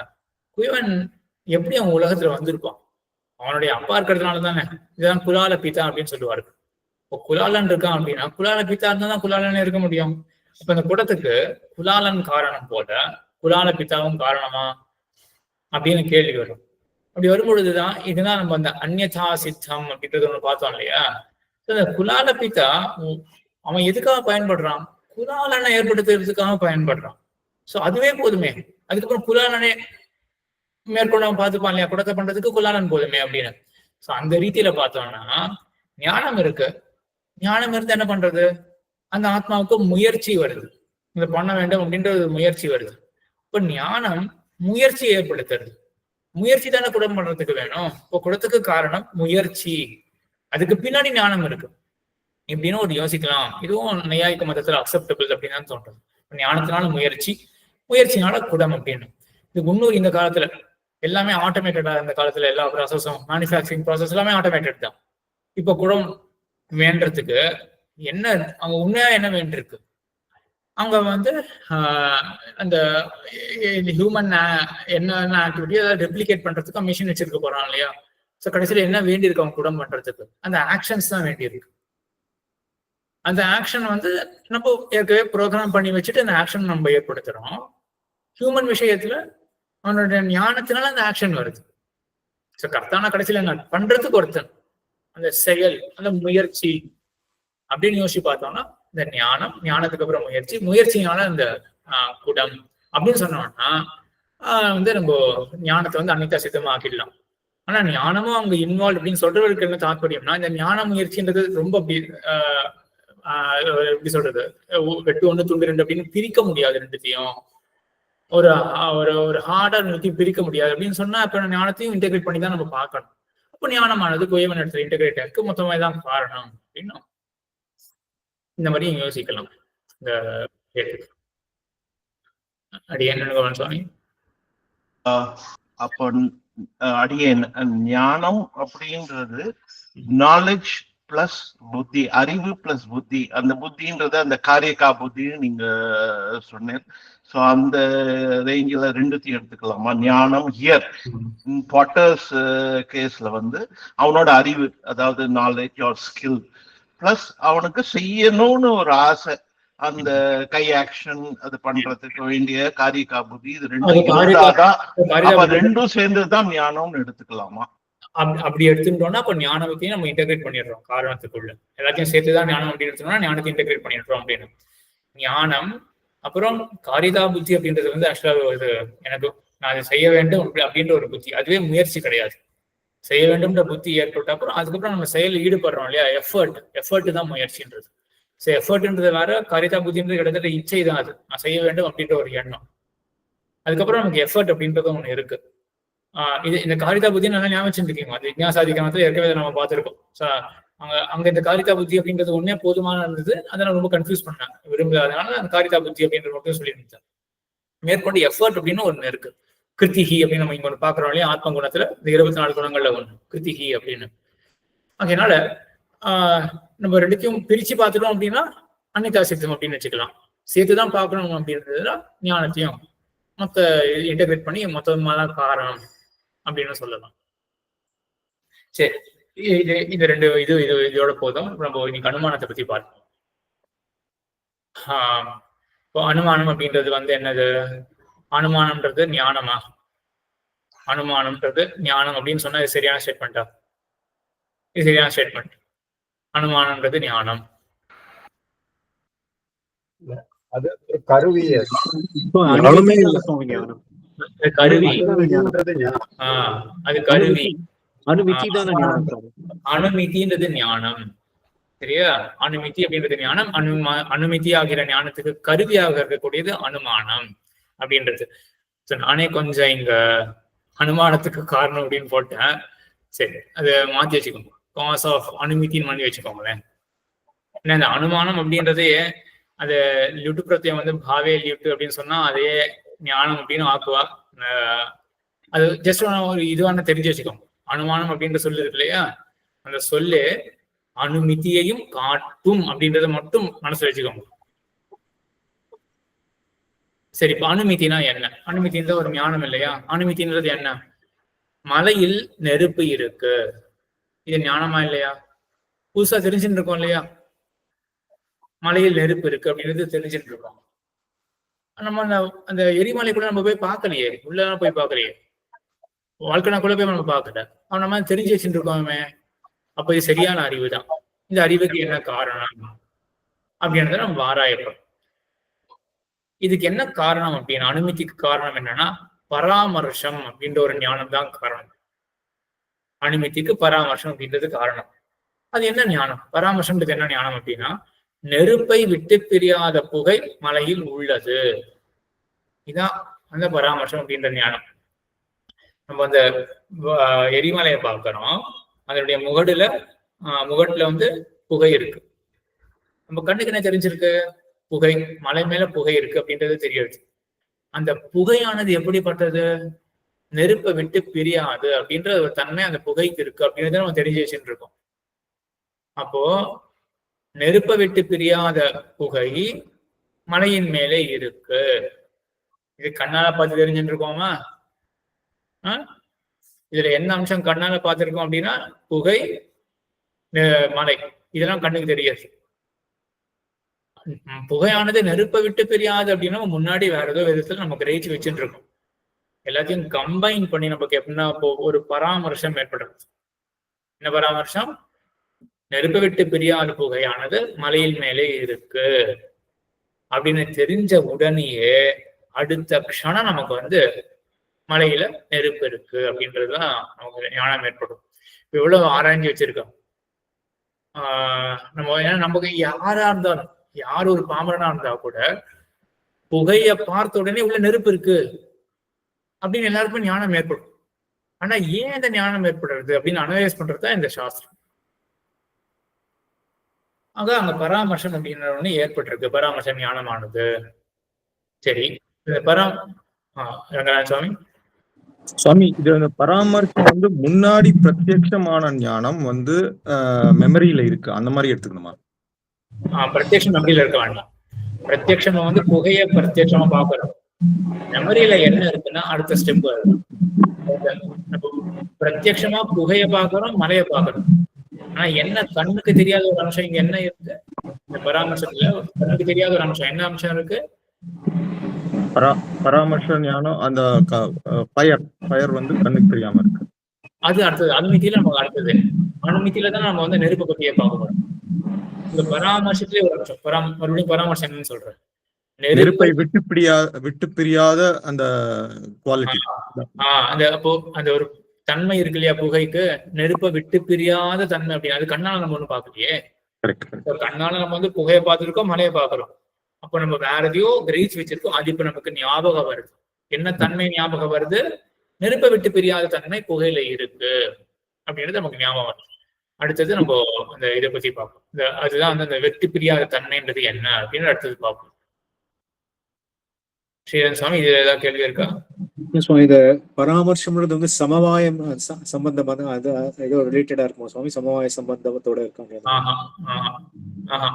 குயவன் எப்படி அவன் உலகத்துல வந்திருப்பான்? அவனுடைய அப்பா இருக்கிறதுனால தானே. இதுதான் குலால பித்தா அப்படின்னு சொல்லுவாரு. இப்போ குலாலன் இருக்கான் அப்படின்னா குலால பித்தா இருந்தா தான் குலாலன் இருக்க முடியும். இப்ப இந்த குடத்துக்கு குலாலன் காரணம் போல குலால பித்தாவும் காரணமா அப்படின்னு கேள்வி வரும். அப்படி வரும்பொழுதுதான் இதுதான் நம்ம அந்த அந்யதா சித்தம் அப்படின்றது ஒண்ணு பார்த்தோம் இல்லையா. இந்த குலால பித்தா அவன் எதுக்காக பயன்படுறான்? குலாலனை ஏற்படுத்துறதுக்காக பயன்படுறான். சோ அதுவே போதுமே. அதுக்கப்புறம் குலாலனே மேற்கொண்டு அவன் பார்த்துப்பான் இல்லையா, குடத்தை பண்றதுக்கு குலாலன் போதுமே அப்படின்னு. சோ அந்த ரீதியில பார்த்தோம்னா ஞானம் இருக்கு. ஞானம் இருந்து என்ன பண்றது? அந்த ஆத்மாவுக்கு முயற்சி வருது, இதை பண்ண வேண்டும் அப்படின்ற ஒரு முயற்சி வருது. இப்ப ஞானம் முயற்சி ஏற்படுத்துறது. முயற்சி தானே குடம் பண்றதுக்கு வேணும். இப்போ குடத்துக்கு காரணம் முயற்சி, அதுக்கு பின்னாடி ஞானம் இருக்கு இப்படின்னு ஒரு யோசிக்கலாம். இதுவும் நையாயிக்க மதத்துல அக்செப்டபிள் அப்படின்னு தான் தோன்றது. ஞானத்தினால முயற்சி, முயற்சினால குடம் அப்படின்னு. இது முன்னூறு இந்த காலத்துல எல்லாமே ஆட்டோமேட்டடா, இந்த காலத்துல எல்லா ப்ராசஸும் மேனுஃபேக்சரிங் ப்ராசஸ் எல்லாமே ஆட்டோமேட்டட் தான். இப்போ குடம் வேண்டதுக்கு என்ன அங்க உண்மையா என்ன வேண்டியிருக்கு? அங்க வந்து அந்த ஹியூமன் என்ன ஆக்டிவிட்டி அதை ரெப்ளிகேட் பண்றதுக்கு மிஷின் வச்சிருக்க போறான் இல்லையா? ஸோ கடைசியில் என்ன வேண்டியிருக்கு அவங்க குடம் பண்றதுக்கு? அந்த ஆக்ஷன்ஸ் தான் வேண்டியிருக்கு. அந்த ஆக்ஷன் வந்து நம்ம ஏற்கனவே ப்ரோக்ராம் பண்ணி வச்சுட்டு அந்த ஆக்ஷன் நம்ம ஏற்படுத்துறோம். ஹியூமன் விஷயத்துல அவனோட ஞானத்தினால அந்த ஆக்ஷன் வருது. ஸோ கரெக்டான கடைசியில் என்ன பண்றதுக்கு ஒருத்தன் அந்த செயல், அந்த முயற்சி அப்படின்னு யோசிச்சு பார்த்தோம்னா இந்த ஞானம், ஞானத்துக்கு அப்புறம் முயற்சி, முயற்சினால இந்த குடம் அப்படின்னு சொன்னோம்னா வந்து நம்ம ஞானத்தை வந்து அன்னிதா சித்தமா ஆக்கிடலாம். ஆனா ஞானமும் அங்க இன்வால்வ் அப்படின்னு சொல்றவருக்கு என்ன தாற்பயம்னா, இந்த ஞான முயற்சின்றது ரொம்ப அப்படி எப்படி சொல்றது, வெட்டு ஒண்ணு துண்டு ரெண்டு அப்படின்னு பிரிக்க முடியாது. ரெண்டுத்தையும் ஒரு ஒரு ஹார்டா ரெண்டுத்தையும் பிரிக்க முடியாது அப்படின்னு சொன்னா அப்ப ஞானத்தையும் இன்டெகிரேட் பண்ணி தான் நம்ம பார்க்கணும். அப்போ ஞானமானது குயவன் இடத்துல இன்டெகிரேட் ஆயிருக்கு, மொத்தமாக தான் காரணம் அப்படின்னு இந்த மாதிரி யோசிக்கலாம். இந்த கேட்டுக்கு அடியேன் சுவாமி. அப்போ அடியேன் ஞானம் அப்படின்றது நாலேஜ் பிளஸ் புத்தி, அறிவு பிளஸ் புத்தி. அந்த புத்தின்றது அந்த காரியக்கா புத்தின்னு நீங்க சொன்னேன். சோ அந்த ரேஞ்சில ரெண்டுத்தையும் எடுத்துக்கலாமா? ஞானம் ஹியர் பாட்டர்ஸ் கேஸ்ல வந்து அவனோட அறிவு, அதாவது நாலேஜ் ஆர் ஸ்கில், பிளஸ் அவனுக்கு செய்யணும்னு ஒரு ஆசை, அந்த கை ஆக்ஷன் அது பண்றதுக்கு வேண்டிய காரியக்கா புத்தி. இது ரெண்டும் சேர்ந்துதான் ஞானம்னு எடுத்துக்கலாமா? அப்படி எடுத்துட்டோம்னா அப்ப ஞானத்தையும் நம்ம இன்டெகிரேட் பண்ணிடுறோம் காரணத்துக்குள்ள. எல்லாத்தையும் சேர்த்துதான் ஞானம் அப்படின்னு எடுத்தோம்னா ஞானத்தை இன்டெகிரேட் பண்ணிடுறோம் அப்படின்னு. ஞானம் அப்புறம் காரிதா புத்தி அப்படின்றது வந்து ஆக்சுவலா இது எனக்கு நான் அதை செய்ய வேண்டும் அப்படின்ற ஒரு புத்தி, அதுவே முயற்சி கிடையாது. செய்ய வேண்டும்ன்ற புத்தி ஏற்பட்ட அப்புறம் அதுக்கப்புறம் நம்ம செயல் ஈடுபடுறோம் இல்லையா, எஃபர்ட் தான் முயற்சின்றது. ஸோ எஃபர்ட்ன்றது வேற, காரிதா புத்தின்றது கிட்டத்தட்ட இச்சை தான். அது நான் செய்ய வேண்டும் அப்படின்ற ஒரு எண்ணம். அதுக்கப்புறம் நமக்கு எஃபர்ட் அப்படின்றது ஒண்ணு இருக்கு. இது இந்த காரிதா புத்தி நல்லா ஞாபகம் இருக்கீங்க, அது விஞ்ஞாசாதிகாரத்துல ஏற்கனவே நம்ம பார்த்துருக்கோம். ஸோ அங்க இந்த காரிதா புத்தி அப்படின்றது ஒன்னே போதுமான இருந்தது. அதை நான் ரொம்ப கன்ஃபியூஸ் பண்ணேன் விரும்புறதுனால அந்த காரிதா புத்தி அப்படின்றது மட்டும் சொல்லியிருந்தேன். மேற்கொண்டு எஃபர்ட் அப்படின்னு ஒண்ணு இருக்கு, கிருத்திகி அப்படின்னு நம்ம இங்க ஒன்று பாக்குறோம் இல்லையா, ஆத்ம குணத்துல இந்த 24 குணங்கள்ல ஒண்ணு கிருத்திகி அப்படின்னு. அதனால நம்ம ரெண்டுத்தையும் பிரிச்சு பார்த்துட்டோம் அப்படின்னா அன்னிதா சித்தம் அப்படின்னு வச்சுக்கலாம். சேர்த்துதான் பார்க்கணும் அப்படின்றதுல ஞானத்தையும் மொத்த இன்டெகிரேட் பண்ணி மொத்தமான காரணம் அப்படின்னு சொல்லலாம். சரி, இது ரெண்டு இதோட போதும். நம்ம இன்னைக்கு அனுமானத்தை பத்தி பார்ப்போம். இப்போ அனுமானம் அப்படின்றது வந்து என்னது? அனுமானம்ன்றது ஞானமா? அனுமானம்ன்றது ஞானம் அப்படின்னு சொன்னா இது சரியான ஸ்டேட்மெண்டா? இது சரியான ஸ்டேட்மெண்ட். அனுமானம்ன்றது ஞானம், அது கருவி. கருவி, அது கருவி. அனுமிதின்றது ஞானம், சரியா? அனுமிதி அப்படின்றது ஞானம். அனுமிதி ஆகிற ஞானத்துக்கு கருவியாக இருக்கக்கூடியது அனுமானம் அப்படின்றது. நானே கொஞ்சம் இங்க அனுமானத்துக்கு காரணம் அப்படின்னு போட்டேன். சரி, அதை மாத்தி வச்சுக்கோங்க, காஸ் ஆஃப் அனுமித்தின்னு பண்ணி வச்சுக்கோங்களேன். ஏன்னா இந்த அனுமானம் அப்படின்றதே அது லிட்டு பிரத்தியம் வந்து பாவே லிட்டு அப்படின்னு சொன்னா அதே ஞானம் அப்படின்னு ஆக்குவா. அது ஜஸ்ட் ஒரு இதுவான தெரிஞ்சு வச்சுக்கோங்க. அனுமானம் அப்படின்ற சொல்லு இருக்கு இல்லையா, அந்த சொல்லு அனுமிதியையும் காட்டும் அப்படின்றத மட்டும் மனசுல வச்சுக்கோங்க. சரி, இப்ப அனுமிதினா என்ன? அனுமிதின்ற ஒரு ஞானம் இல்லையா? அனுமிதின்றது என்ன? மலையில் நெருப்பு இருக்கு, இது ஞானமா இல்லையா? புதுசா தெரிஞ்சுட்டு இருக்கோம் இல்லையா, மலையில் நெருப்பு இருக்கு அப்படின்றது தெரிஞ்சுட்டு இருக்கோம். நம்ம அந்த எரிமலை கூட நம்ம போய் பார்க்கலையே, உள்ள போய் பார்க்கலையே, வாழ்க்கைக்குள்ள போய் நம்ம பார்க்கல, அவன் நம்ம தெரிஞ்சு வச்சுட்டு இருக்கோமே. அப்ப இது சரியான அறிவு தான். இந்த அறிவுக்கு என்ன காரணம் அப்படின்றத நம்ம ஆராயப்போம். இதுக்கு என்ன காரணம் அப்படின்னா, அனுமதிக்கு காரணம் என்னன்னா பராமர்சம் அப்படின்ற ஒரு ஞானம் தான் காரணம். அனுமிதிக்கு பராமர்சம் அப்படின்றது காரணம். அது என்ன ஞானம்? பராமர்சம்ன்றது என்ன ஞானம் அப்படின்னா, நெருப்பை விட்டு பிரியாத புகை மலையில் உள்ளது. இதான் அந்த பராமர்சம் அப்படின்ற ஞானம். நம்ம அந்த எரிமலையை பார்க்கிறோம், அதனுடைய முகட்டுல வந்து புகை இருக்கு. நம்ம கண்ணுக்கு என்ன தெரிஞ்சிருக்கு? புகை, மலை மேல புகை இருக்கு அப்படின்றது தெரியாது. அந்த புகையானது எப்படிப்பட்டது? நெருப்பை விட்டு பிரியாது அப்படின்ற ஒரு தன்மை அந்த புகைக்கு இருக்கு அப்படின்றத நம்ம தெரிஞ்சு வச்சுட்டு இருக்கோம். அப்போ நெருப்பை விட்டு பிரியாத புகை மலையின் மேலே இருக்கு. இது கண்ணால பார்த்து தெரிஞ்சுட்டு இருக்கோமா? இதுல என்ன அம்சம் கண்ணால பார்த்திருக்கோம் அப்படின்னா புகை, மலை, இதெல்லாம் கண்ணுக்கு தெரியாது. புகையானது நெருப்பை விட்டு பிரியாது அப்படின்னா முன்னாடி வேற ஏதோ விதத்துல நம்ம கிரகிச்சு வச்சுட்டு இருக்கோம். எல்லாத்தையும் கம்பைன் பண்ணி நமக்கு எப்படின்னா ஒரு பராமர்சம் ஏற்படுறது. என்ன பராமர்சம்? நெருப்பை விட்டு பிரியாத புகையானது மலையின் மேலே இருக்கு அப்படின்னு தெரிஞ்ச உடனேயே அடுத்த க்ஷணம் நமக்கு வந்து மலையில நெருப்பு இருக்கு அப்படின்றதுதான் நமக்கு ஞானம் ஏற்படும். இவ்வளவு ஆராய்ச்சி வச்சிருக்கோம். நம்ம ஏன்னா நமக்கு யாரா இருந்தாலும், யார் ஒரு பாமரனா இருந்தா கூட புகைய பார்த்த உடனே உள்ள நெருப்பு இருக்கு அப்படின்னு எல்லாருக்கும் ஞானம் ஏற்படும். ஆனா ஏன் இந்த ஞானம் ஏற்படுறது அப்படின்னு அனலைஸ் பண்றதுதான் இந்த சாஸ்திரம். ஆக அங்க பராமர்சம் அப்படின்ற ஒண்ணு ஏற்பட்டிருக்கு, பராமர்சம் ஞானமானது. சரி, ரங்கநாத சுவாமி சுவாமி, இது அந்த பராமர்சம் வந்து முன்னாடி பிரத்யட்சமான ஞானம் வந்து மெமரியில இருக்கு, அந்த மாதிரி எடுத்துக்கணுமா? பிரத்யட்சம் மெமரியில இருக்க வேண்டாம். பிரத்யட்சம் வந்து புகைய பிரத்யட்சமா பாக்குறோம். மெமரியில என்ன இருக்குன்னா அடுத்த ஸ்டெப் வருது. பிரத்யட்சமா புகைய பாக்குறோம், மலையை பாக்குறோம். ஆனா என்ன கண்ணுக்கு தெரியாத ஒரு அம்சம் இங்க என்ன இருக்கு? இந்த பராமர்சத்துல கண்ணுக்கு தெரியாத ஒரு அம்சம், என்ன அம்சம் இருக்கு? பராமர்ச ஞானம், அந்த ஃபயர் வந்து கண்ணுக்கு தெரியாம இருக்கு. அது அடுத்தது, அனுமதியில நமக்கு அடுத்தது. அனுமதியில தான் நம்ம வந்து நெருப்பு பத்தியே பார்க்க போறோம். இந்த பராமர்சத்திலே ஒரு அம்சம், மறுபடியும் பராமர்சம் என்னன்னு சொல்றேன், நெருப்பை விட்டு பிரியாத அந்த குவாலிட்டி. அந்த அப்போ அந்த ஒரு தன்மை இருக்கு இல்லையா புகைக்கு, நெருப்பை விட்டு பிரியாத தன்மை அப்படின்னு. அது கண்ணால நம்ம ஒண்ணு பாக்கலையே. கண்ணால நம்ம வந்து புகையை பார்த்துருக்கோம், மலையை பாக்குறோம். அப்ப நம்ம வேற எதையோ கிரகிச்சு வச்சிருக்கோம். அது இப்ப நமக்கு ஞாபகம் வருது. என்ன தன்மை ஞாபகம் வருது? நெருப்பை விட்டு பிரியாத தன்மை புகையில இருக்கு அப்படின்றது நமக்கு ஞாபகம் வருது. அடுத்தது நம்ம அந்த இதை பத்தி பார்ப்போம். அதுதான் வந்து அந்த வெட்டு பிரியாத தன்மைன்றது என்ன அப்படின்னு அடுத்தது பார்ப்போம். ஸ்ரீரன் சுவாமி, இதுல ஏதாவது கேள்வி இருக்கா? இது பராமர்சம்ன்றது வந்து சமவாயம் சம்பந்தமா தான், அது ஏதோ ரிலேட்டடா இருக்குமா சுவாமி? சமவாய சம்பந்தத்தோட இருக்காங்க.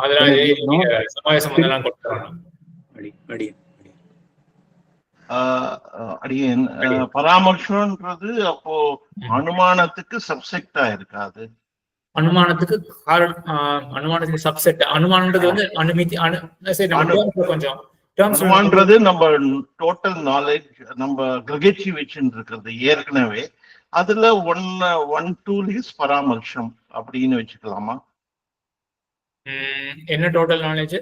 அதெல்லாம் சமவாய சம்பந்தம் கொடுத்துருவாங்க. அடியேன் பராமர்சம்ன்றது அப்போ அனுமானத்துக்கு சப்செக்டா இருக்காது? அனுமானத்துக்கு அனுமானத்துக்கு சப்செட். அனுமானன்றது வந்து அனுமதி. கொஞ்சம் அனுமானன்றது நம்ம டோட்டல் நாலேஜ் நம்ம கிரகிச்சு வச்சுட்டு இருக்கிறது ஏற்கனவே. அதுல ஒன் டூல் இஸ் பராமர்சம் அப்படின்னு வச்சுக்கலாமா? என்ன டோட்டல் நாலேஜ்?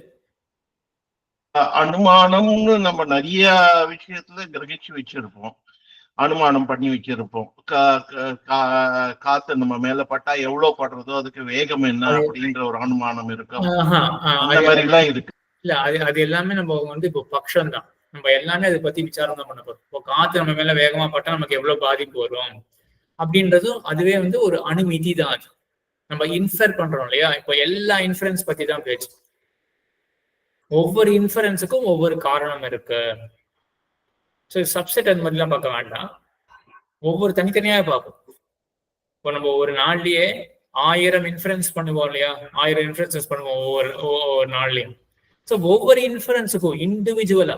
அனுமானம்னு நம்ம நிறைய விஷயத்துல கிரகிச்சு வச்சிருப்போம், அனுமானம் பண்ணி வச்சிருப்போம். காத்து நம்ம மேல பட்டா எவ்வளவு படுறதோ அதுக்கு வேகம் என்ன அப்படின்ற ஒரு அனுமானம் இருக்கும். அந்த மாதிரி எல்லாம் இருக்கு. இல்ல, அது எல்லாமே நம்ம வந்து இப்போ பட்சம் தான். நம்ம எல்லாமே அதை பத்தி விசாரம் தான் பண்ண போறோம். இப்போ காத்து நம்ம மேல வேகமா பட்டா நமக்கு எவ்வளவு பாதிப்பு வரும் அப்படின்றதும் அதுவே வந்து ஒரு அனுமதி தான். அது நம்ம இன்ஃபர் பண்றோம் இல்லையா? இப்போ எல்லா இன்ஃபரன்ஸ் பத்தி தான் பேச்சு. ஒவ்வொரு இன்ஃபரன்ஸுக்கும் ஒவ்வொரு காரணம் இருக்கு. ஸோ சப்செட் அது மாதிரிலாம் பார்க்க வேண்டாம், ஒவ்வொரு தனித்தனியாக பார்ப்போம். இப்போ நம்ம ஒரு நாள்லயே 1000 இன்ஃபரன்ஸ் பண்ணுவோம் இல்லையா? 1000 இன்ஃபரன்சஸ் பண்ணுவோம் ஒவ்வொரு நாள்லயும். ஸோ ஒவ்வொரு இன்ஃபரன்ஸுக்கும் இண்டிவிஜுவலா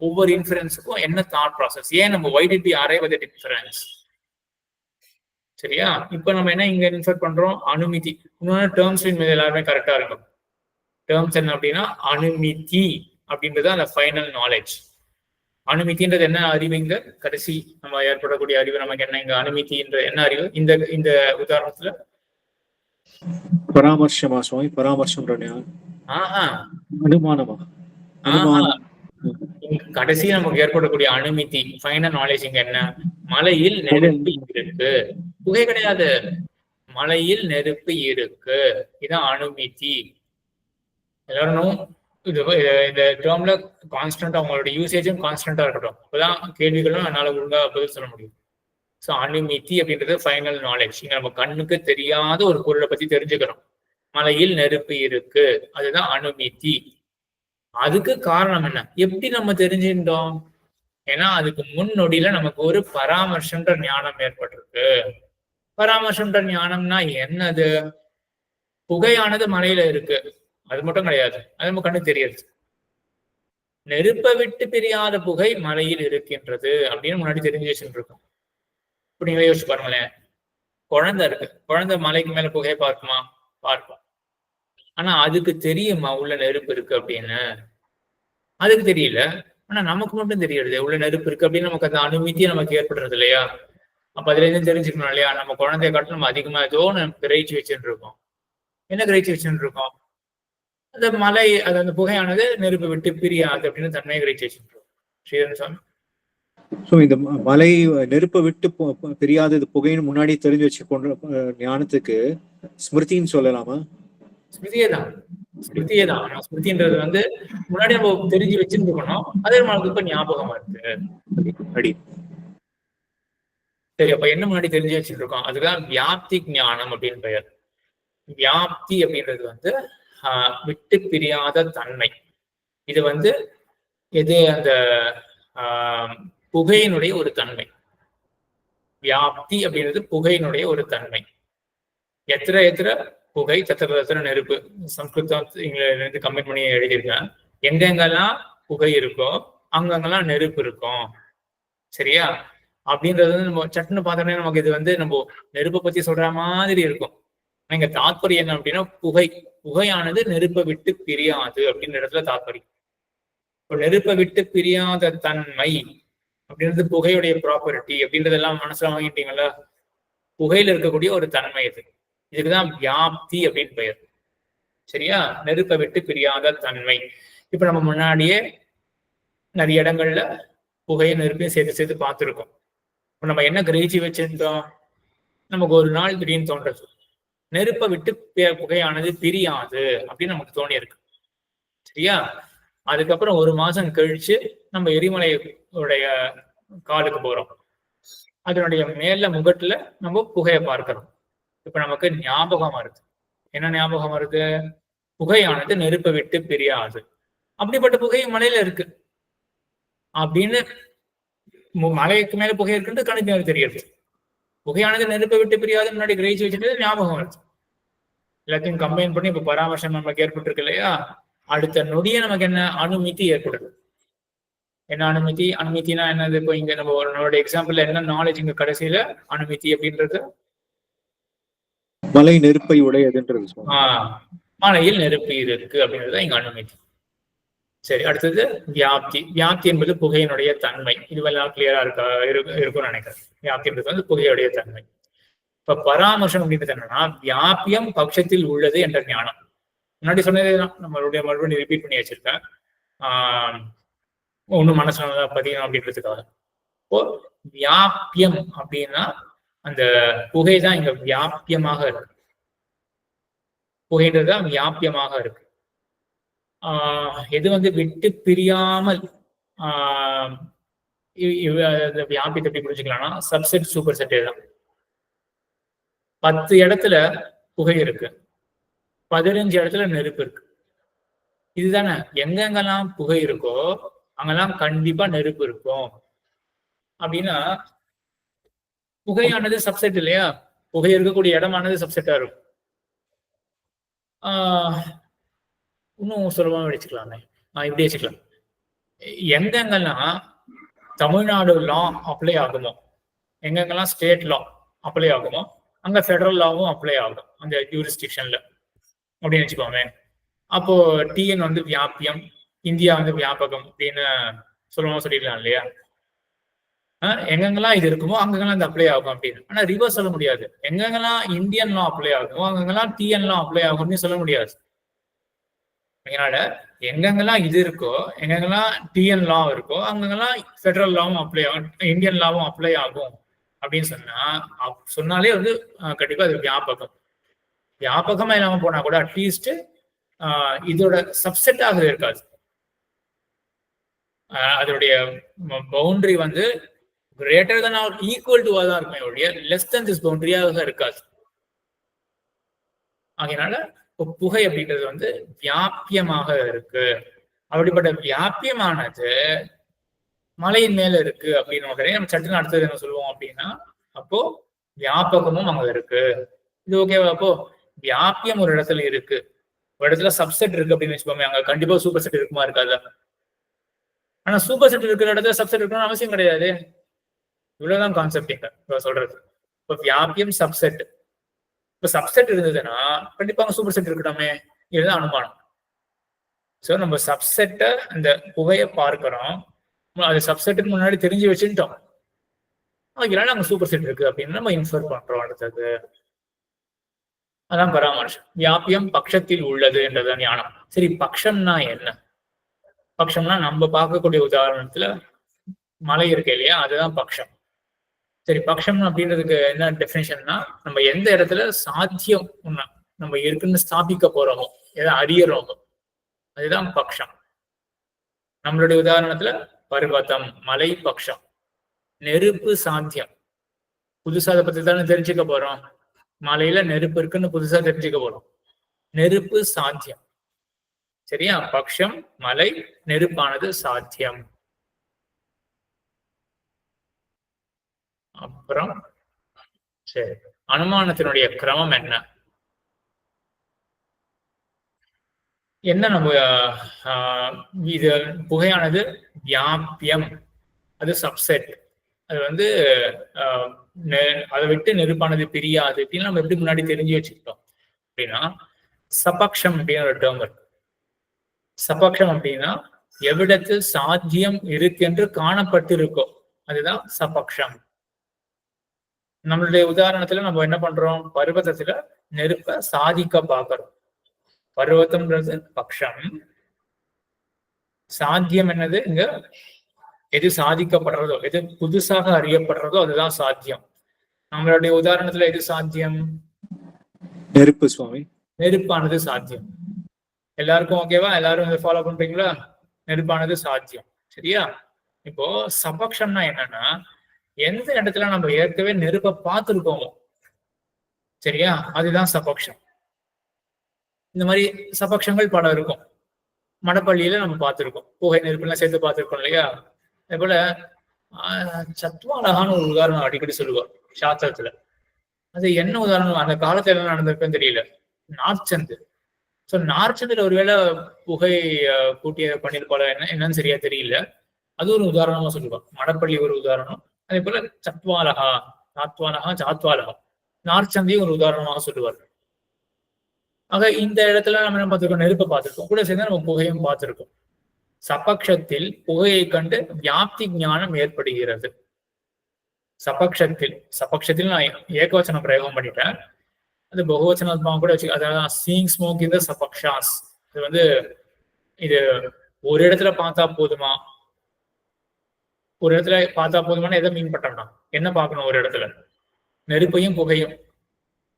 ஒவ்வொரு இன்ஃபரன்ஸுக்கும் என்ன தாட் ப்ராசஸ், ஏன் நம்ம why did we arrive at that inference? சரியா? இப்ப நம்ம என்ன இங்க இன்ஃபர் பண்றோம்? அனுமதி. இன்னொன்று டேர்ம்ஸ் எல்லாருமே கரெக்டா இருக்கும். டேர்ம்ஸ் என்ன அப்படின்னா அனுமதி அப்படின்றது அந்த ஃபைனல் நாலேஜ். அனுமதின்றது என்ன அறிவு? இங்க கடைசி நம்ம ஏற்படக்கூடிய அறிவு நமக்கு என்ன? இங்க அனுமதின்ற என்ன அறிவு? இந்த உதாரணத்துல பராமர்சமா சுவாமி? பராமர்சம் அனுமானமா? கடைசி நமக்கு ஏற்படக்கூடிய அனுமதி ஃபைனல் நாலேஜ் இங்க என்ன? மலையில் நெருப்பு இருக்கு புகை கிடையாது, மலையில் நெருப்பு இருக்கு. இதான் அனுமிதி. எல்லாரும் இந்த டேர்ம்ல கான்ஸ்டன்ட், அவங்களோட யூசேஜும் கான்ஸ்டன்டா இருக்கட்டும், அப்பதான் கேள்விகளும் என்னால ஒழுங்கா பதில் சொல்ல முடியும். ஸோ அனுமிதி அப்படின்றது ஃபைனல் நாலேஜ். இங்க நம்ம கண்ணுக்கு தெரியாத ஒரு பொருளை பத்தி தெரிஞ்சுக்கிறோம். மலையில் நெருப்பு இருக்கு, அதுதான் அனுமிதி. அதுக்கு காரணம் என்ன? எப்படி நம்ம தெரிஞ்சுட்டோம்? ஏன்னா அதுக்கு முன்னொடியில நமக்கு ஒரு பராமர்ஷன்ற ஞானம் ஏற்பட்டிருக்கு. பராமர்ஷன்ற ஞானம்னா என்னது? புகையானது மலையில இருக்கு, அது மட்டும் கிடையாது, அது நம்ம கண்ணு தெரியாது. நெருப்பை விட்டு பிரியாத புகை மலையில் இருக்கின்றது அப்படின்னு முன்னாடி தெரிஞ்சு வச்சுட்டு இருக்கோம். இப்ப நீங்க யோசிச்சு பாருங்களேன், குழந்தை இருக்கு, குழந்தை மலைக்கு மேல புகையை பார்க்குமா? பார்ப்போம். ஆனா அதுக்கு தெரியுமா உள்ள நெருப்பு இருக்கு அப்படின்னு? அதுக்கு தெரியல. ஆனா நமக்கு மட்டும் தெரியுது உள்ள நெருப்பு இருக்கு அப்படின்னு. நமக்கு அந்த அனுமதியை நமக்கு ஏற்படுறது இல்லையா? அப்ப அதுல இருந்து தெரிஞ்சுக்கணும் இல்லையா? நம்ம குழந்தைய காட்டும் நம்ம அதிகமா ஏதோ நம்ம கிரகிச்சு வச்சுட்டு இருக்கோம். என்ன கிரகிச்சு வச்சுட்டு இருக்கோம்? அந்த மலை, அது அந்த புகையானது நெருப்பு விட்டு பிரியாது அப்படின்னு தன்மையை கிரகிச்சு வச்சுட்டு இருக்கோம். ஸ்ரீதரன் சுவாமி. சோ இந்த மலை நெருப்பை விட்டு பிரியாதது புகைன்னு முன்னாடி தெரிஞ்சு வச்சு கொண்ட ஞானத்துக்கு ஸ்மிருதின்னு சொல்லலாமா? ஸ்மிருதியே தான், ஸ்மிருதியே தான். ஸ்மிருதின்றது வந்து முன்னாடி நம்ம தெரிஞ்சு வச்சிருந்துக்கணும், அதே நமக்கு இப்ப ஞாபகமா இருக்கு. அடி சரி, அப்ப என்ன முன்னாடி தெரிஞ்சு வச்சுட்டு இருக்கோம்? அதுதான் வியாப்தி ஞானம் அப்படின்னு பெயர். வியாப்தி அப்படின்றது வந்து விட்டு பிரியாத தன்மை. இது வந்து எது? அந்த புகையினுடைய ஒரு தன்மை. வியாப்தி அப்படின்றது புகையினுடைய ஒரு தன்மை. எத்திர எத்திர புகை தத்திர தத்திர நெருப்பு. சம்ஸ்கிருதம் இங்கிலிருந்து கம்பைன் பண்ணி எழுதியிருக்கேன். எங்கெங்கெல்லாம் புகை இருக்கோ அங்கங்கெல்லாம் நெருப்பு இருக்கும். சரியா? அப்படின்றது வந்து நம்ம சட்டுன்னு பார்த்தோம்னா நமக்கு இது வந்து நம்ம நெருப்பை பத்தி சொல்ற மாதிரி இருக்கும். இங்க தாத்பரியம் என்ன அப்படின்னா, புகையானது நெருப்பை விட்டு பிரியாது அப்படின்ற இடத்துல தாத்பரியம். இப்போ நெருப்பை விட்டு பிரியாத தன்மை அப்படின்றது புகையுடைய ப்ராப்பர்ட்டி அப்படின்றதெல்லாம் மனசுல வாங்கிட்டீங்களா? புகையில இருக்கக்கூடிய ஒரு தன்மை இது. இதுக்குதான் வியாப்தி அப்படின்னு பெயர். சரியா? நெருப்பை விட்டு பிரியாத தன்மை. இப்ப நம்ம முன்னாடியே நிறைய இடங்கள்ல புகையை நெருப்பையும் சேர்த்து சேர்த்து பார்த்துருக்கோம். இப்ப நம்ம என்ன கிரகிச்சு வச்சிருந்தோம்? நமக்கு ஒரு நாள் திடீர்னு தோன்றது, நெருப்பை விட்டு புகையானது பிரியாது அப்படின்னு நமக்கு தோணி இருக்கு. சரியா? அதுக்கப்புறம் ஒரு மாசம் கழிச்சு நம்ம எரிமலையுடைய காலுக்கு போறோம். அதனுடைய மேல முகட்டுல நம்ம புகையை பார்க்கிறோம். இப்ப நமக்கு ஞாபகம் வருது. என்ன ஞாபகம் வருது? புகையானது நெருப்பை விட்டு பிரியாது. அப்படிப்பட்ட புகை மலையில இருக்கு அப்படின்னு, மலைக்கு மேல புகை இருக்குன்றது கணக்கு தெரியுது. புகையானது நெருப்பை விட்டு பிரியாது முன்னாடி கிரகிச்சு வச்சுட்டு ஞாபகம் வருது. எல்லாத்தையும் கம்பைன் பண்ணி இப்ப பராமர்சம் நமக்கு ஏற்பட்டிருக்கு இல்லையா? அடுத்த நொடியே நமக்கு என்ன? அனுமதி ஏற்படுது. என்ன அனுமதி? அனுமதினா என்னது? இப்போ இங்க நம்மளோட எக்ஸாம்பிள் என்ன நாலேஜ் இங்க கடைசியில அனுமதி அப்படின்றது மலை நெருப்பை உடையதுன்றது. மலையில் நெருப்பு இருக்கு அப்படின்றது இங்க அனுமதி. சரி, அடுத்தது வியாப்தி. வியாப்தி என்பது புகையினுடைய தன்மை. இதுவெல்லாம் கிளியரா இருக்கும்னு நினைக்கிறேன். வியாப்தின்றது வந்து புகையுடைய தன்மை. இப்ப பராமர்சம் அப்படின்றது என்னன்னா, வியாபியம் பட்சத்தில் உள்ளது என்ற ஞானம். முன்னாடி சொன்னதுதான் நம்மளுடைய மறுபடியும் ரிப்பீட் பண்ணி வச்சிருக்கேன். ஒன்னும் மனசுல பதியணும் அப்படின்றதுக்காக. இப்போ வியாபியம் அப்படின்னா அந்த புகை தான் இங்க வியாபியமாக இருக்கு. புகைன்றதுதான் வியாபியமாக இருக்கு. எது வந்து விட்டு பிரியாமல் வியாபியத்தை எப்படி புரிஞ்சுக்கலாம்னா, சப்செட் சூப்பர் செட் தான். 10 இடத்துல புகை இருக்கு, 15 இடத்துல நெருப்பு இருக்கு. இதுதானே? எங்கெங்கெல்லாம் புகை இருக்கோ அங்கெல்லாம் கண்டிப்பா நெருப்பு இருக்கும். அப்படின்னா புகையானது சப்செட் இல்லையா? புகை இருக்கக்கூடிய இடமானது சப்செட்டா இருக்கும். இன்னும் சுலபமா வச்சுக்கலாமே, இப்படி வச்சுக்கலாம். எங்கெங்கெல்லாம் தமிழ்நாடு லா அப்ளை ஆகுமோ, எங்கெங்கெல்லாம் ஸ்டேட் லா அப்ளை ஆகுமோ அங்க ஃபெடரல் லாவும் அப்ளை ஆகும் அந்த ஜூரிஸ்டிக்ஷன்ல அப்படின்னு வச்சுக்கோங்க. அப்போ டிஎன் வந்து வியாபியம், இந்தியா வந்து வியாபகம் அப்படின்னு சொல்லிடலாம் இல்லையா? எங்கெங்கெல்லாம் இது இருக்குமோ அங்கெல்லாம் இது அப்ளை ஆகும் அப்படின்னு. ஆனா ரிவர்ஸ் சொல்ல முடியாது. எங்கெங்கெல்லாம் இந்தியன் லா அப்ளை ஆகுமோ அங்கெல்லாம் டிஎன் லா அப்ளை ஆகும்னு சொல்ல முடியாது. அதனால எங்கெங்கெல்லாம் இது இருக்கோ, எங்கெங்கெல்லாம் டிஎன் லா இருக்கோ அங்கெல்லாம் ஃபெடரல் லாவும் அப்ளை ஆகும், இந்தியன் லாவும் அப்ளை ஆகும் அப்படின்னு சொன்னாலே வந்து கண்டிப்பா அது வியாபகம். வியாபகமா இல்லாம போனா கூட அட்லீஸ்ட் இதோட சப்செட்டாக இருக்காது. அதோடைய பவுண்டரி வந்து greater than or equal to தான் இருக்குமே ஒழிய லெஸ் than திஸ் பவுண்டரியாக இருக்காது. அதனால புகை அப்படின்றது வந்து வியாபியமாக இருக்கு. அப்படிப்பட்ட வியாபியமானது மலையின் மேல இருக்கு அப்படின்னு உடனே நம்ம சட்டுன்னு அடுத்தது என்ன சொல்லுவோம் அப்படின்னா, அப்போ வியாபகமும் அங்க இருக்கு. இது ஓகேவா? அப்போ வியாபியம் ஒரு இடத்துல இருக்கு, ஒரு இடத்துல சப்செட் இருக்கு அப்படின்னு வச்சுக்கோங்க. அங்க கண்டிப்பா சூப்பர் செட் இருக்குமா இருக்காதா? ஆனா சூப்பர் செட் இருக்கிற இடத்துல சப்செட் இருக்கணும்னு அவசியம் கிடையாது. இவ்வளவுதான் கான்செப்ட் இங்க சொல்றது. இப்போ வியாபியம் சப்செட். இப்ப சப்செட் இருந்ததுன்னா கண்டிப்பா அங்க சூப்பர் செட் இருக்கணுமே, இதுதான் அனுமானம். சோ நம்ம சப்செட்டை அந்த புகையை பார்க்கிறோம், அது சப்செட்டுக்கு முன்னாடி தெரிஞ்சு வச்சுட்டோம், அதனால அங்க சூப்பர் செட் இருக்கு அப்படின்னு நம்ம இன்ஃபர் பண்றோம். அடுத்தது அதான் பராமர்சம். வியாபியம் பட்சத்தில் உள்ளது என்றதான் ஞானம். சரி, பட்சம்னா என்ன? பட்சம்னா நம்ம பார்க்கக்கூடிய உதாரணத்துல மலை இருக்கு இல்லையா, அதுதான் பட்சம். சரி, பட்சம் அப்படின்றதுக்கு என்ன டெஃபினேஷன்னா, நம்ம எந்த இடத்துல சாத்தியம் நம்ம இருக்குன்னு ஸ்தாபிக்க போறோமோ, எதை அறியறோமோ, அதுதான் பட்சம். நம்மளுடைய உதாரணத்துல பர்வதம், மலை பட்சம். நெருப்பு சாத்தியம், புதுசா அதை பத்தி தானே தெரிஞ்சுக்க போறோம். மலையில நெருப்பு இருக்குன்னு புதுசா தெரிஞ்சுக்க போறோம். நெருப்பு சாத்தியம். சரியா? பட்சம், மலை, நெருப்பானது சாத்தியம். அப்புறம் சரி, அனுமானத்தினுடைய கிரமம் என்ன? நம்ம இது புகையானது வியாபியம், அது சப்செட், அது வந்து அதை விட்டு நெருப்பானது பிரியாது அப்படின்னு நம்ம எப்படி முன்னாடி தெரிஞ்சு வச்சுக்கிட்டோம் அப்படின்னா, சபக்ஷம் அப்படின்னு ஒரு டேர்ம் இருக்கு. சபக்ஷம் அப்படின்னா எவ்விடத்தில் சாத்தியம் இருக்கு என்று காணப்பட்டிருக்கோ அதுதான் சபக்ஷம். நம்மளுடைய உதாரணத்துல நம்ம என்ன பண்றோம், பர்வதத்துல நெருப்ப சாதிக்க பார்க்கிறோம். பர்வதம்ன்றது பட்சம், சாத்தியம் என்னது, இங்க எது சாதிக்கப்படுறதோ, எது புதுசாக அறியப்படுறதோ அதுதான் சாத்தியம். நம்மளுடைய உதாரணத்துல எது சாத்தியம்? நெருப்பு சுவாமி. நெருப்பானது சாத்தியம். எல்லாருக்கும் ஓகேவா? எல்லாரும் இதை ஃபாலோ பண்றீங்களா? நெருப்பானது சாத்தியம். சரியா? இப்போ சபக்ஷம்னா என்னன்னா, எந்த இடத்துல நம்ம ஏற்கனவே நெருப்பை பார்த்துருக்கோமோ, சரியா, அதுதான் சபக்ஷம். இந்த மாதிரி சபக்ஷங்கள் பல இருக்கும். மடப்பள்ளியில நம்ம பார்த்துருக்கோம், புகை நெருப்புலாம் சேர்த்து பார்த்துருக்கோம் இல்லையா? அதே போல சத்வாலகான்னு ஒரு உதாரணம் அடிக்கடி சொல்லுவார் சாஸ்திரத்துல. அது என்ன உதாரணம், அந்த காலத்துல என்ன நடந்திருக்குன்னு தெரியல. நார்ச்சந்து. ஸோ நார்ச்சந்தில் ஒருவேளை புகை கூட்டிய பண்ணியிருப்பாள என்னன்னு சரியா தெரியல. அது ஒரு உதாரணமா சொல்லுவார். மடப்பள்ளி ஒரு உதாரணம். அதே போல சத்வாலகா, சாத்வாலகா, சாத்வாலகா, நார்ச்சந்தையும் ஒரு உதாரணமாக சொல்லுவார். ஆக இந்த இடத்துல நம்ம என்ன பார்த்திருக்கோம், நெருப்பை பார்த்திருக்கோம், கூட சேர்ந்து நம்ம புகையும் பார்த்திருக்கோம். சபக்ஷத்தில் புகையை கண்டு வியாப்தி ஞானம் ஏற்படுகிறது. சபக்ஷத்தில் நான் ஏகவச்சனம் பிரயோகம் பண்ணிட்டேன், அது பகுவச்சனாத்மா கூட வச்சு, அதாவது சீயிங் ஸ்மோக் இந்த சபக்ஷாஸ். இது வந்து இது ஒரு இடத்துல பார்த்தா போதுமா, ஒரு இடத்துல பார்த்தா போதுமான்னு எதை மீன் பண்றோம்னா என்ன பார்க்கணும், ஒரு இடத்துல நெருப்பையும் புகையும்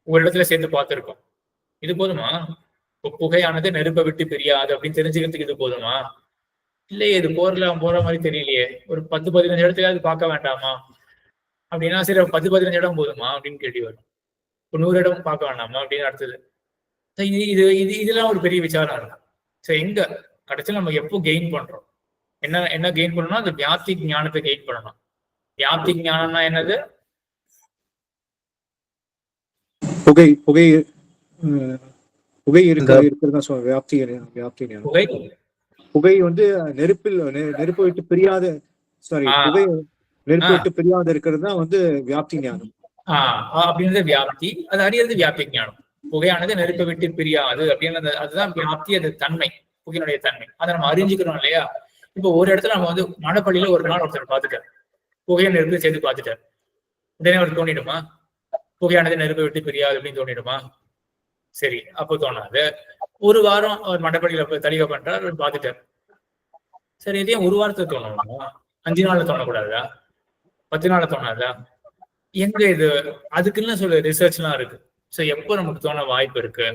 ஒரு இடத்துல சேர்த்து பார்த்துருக்கோம், இது போதுமா? புகையானது நெருப்பை விட்டு பிரியாது அப்படின்னு தெரிஞ்சுக்கிறதுக்கு இது போதுமா? இல்லையே, இது போற மாதிரி தெரியலையே, ஒரு 10-15 இடத்துலயாவது பார்க்க வேண்டாமா அப்படின்னா, சரி 10-15 இடம் போதுமா அப்படின்னு கேள்வி வரும். 100 இடம் பார்க்க வேண்டாமா அப்படின்னு அடுத்தது. இதெல்லாம் ஒரு பெரிய விசாரம் இருக்கும். சரி, எங்க கடைசியில் நம்ம எப்போ கெயின் பண்றோம், என்ன கெயின் பண்ணணும்னா அந்த வியாப்தி ஞானத்தை கெயின் பண்ணணும். வியாப்தி ஞானம்னா என்னது? புகை புகை புகை இருக்கிறதா சொல்ல வியாப்தி ஞானம். புகை புகை வந்து நெருப்பு விட்டு பிரியாத, சாரி, புகை நெருப்பு விட்டு பிரியாத இருக்கிறது தான் வந்து வியாப்தி ஞானம். அப்படின்றது வியாப்தி, அது அறியறது வியாப்தி ஞானம். புகையானது நெருப்பை விட்டு பிரியாது அப்படின்றது, அதுதான் வியாப்தி, அது தன்மை, புகையினுடைய தன்மை, அதை நம்ம அறிஞ்சுக்கிறோம் இல்லையா? இப்போ ஒரு இடத்துல நம்ம வந்து மடப்பள்ளியில ஒரு நாள் ஒருத்தர் பார்த்துட்டார், புகையை நெருப்பு சேர்த்து பார்த்துட்டார், உடனே அவர் தோணிடுமா புகையானது நெருப்பை விட்டு பிரியாது அப்படின்னு தோணிடுமா? சரி, அப்போ தோணாது. ஒரு வாரம் அவர் மடப்பள்ளியில போய் தலிகை பண்றார், அவர் பார்த்துட்டார். சரி, இதையும் ஒரு வாரத்துக்கு தோணணுமா? 5 நாள்ல தோணக்கூடாதா? 10 நாள்ல தோணாதா? எங்க இது அதுக்குன்னு சொல்ல ரிசர்ச் எல்லாம் இருக்கு. சோ எப்போ நமக்கு தோண வாய்ப்பு இருக்கு,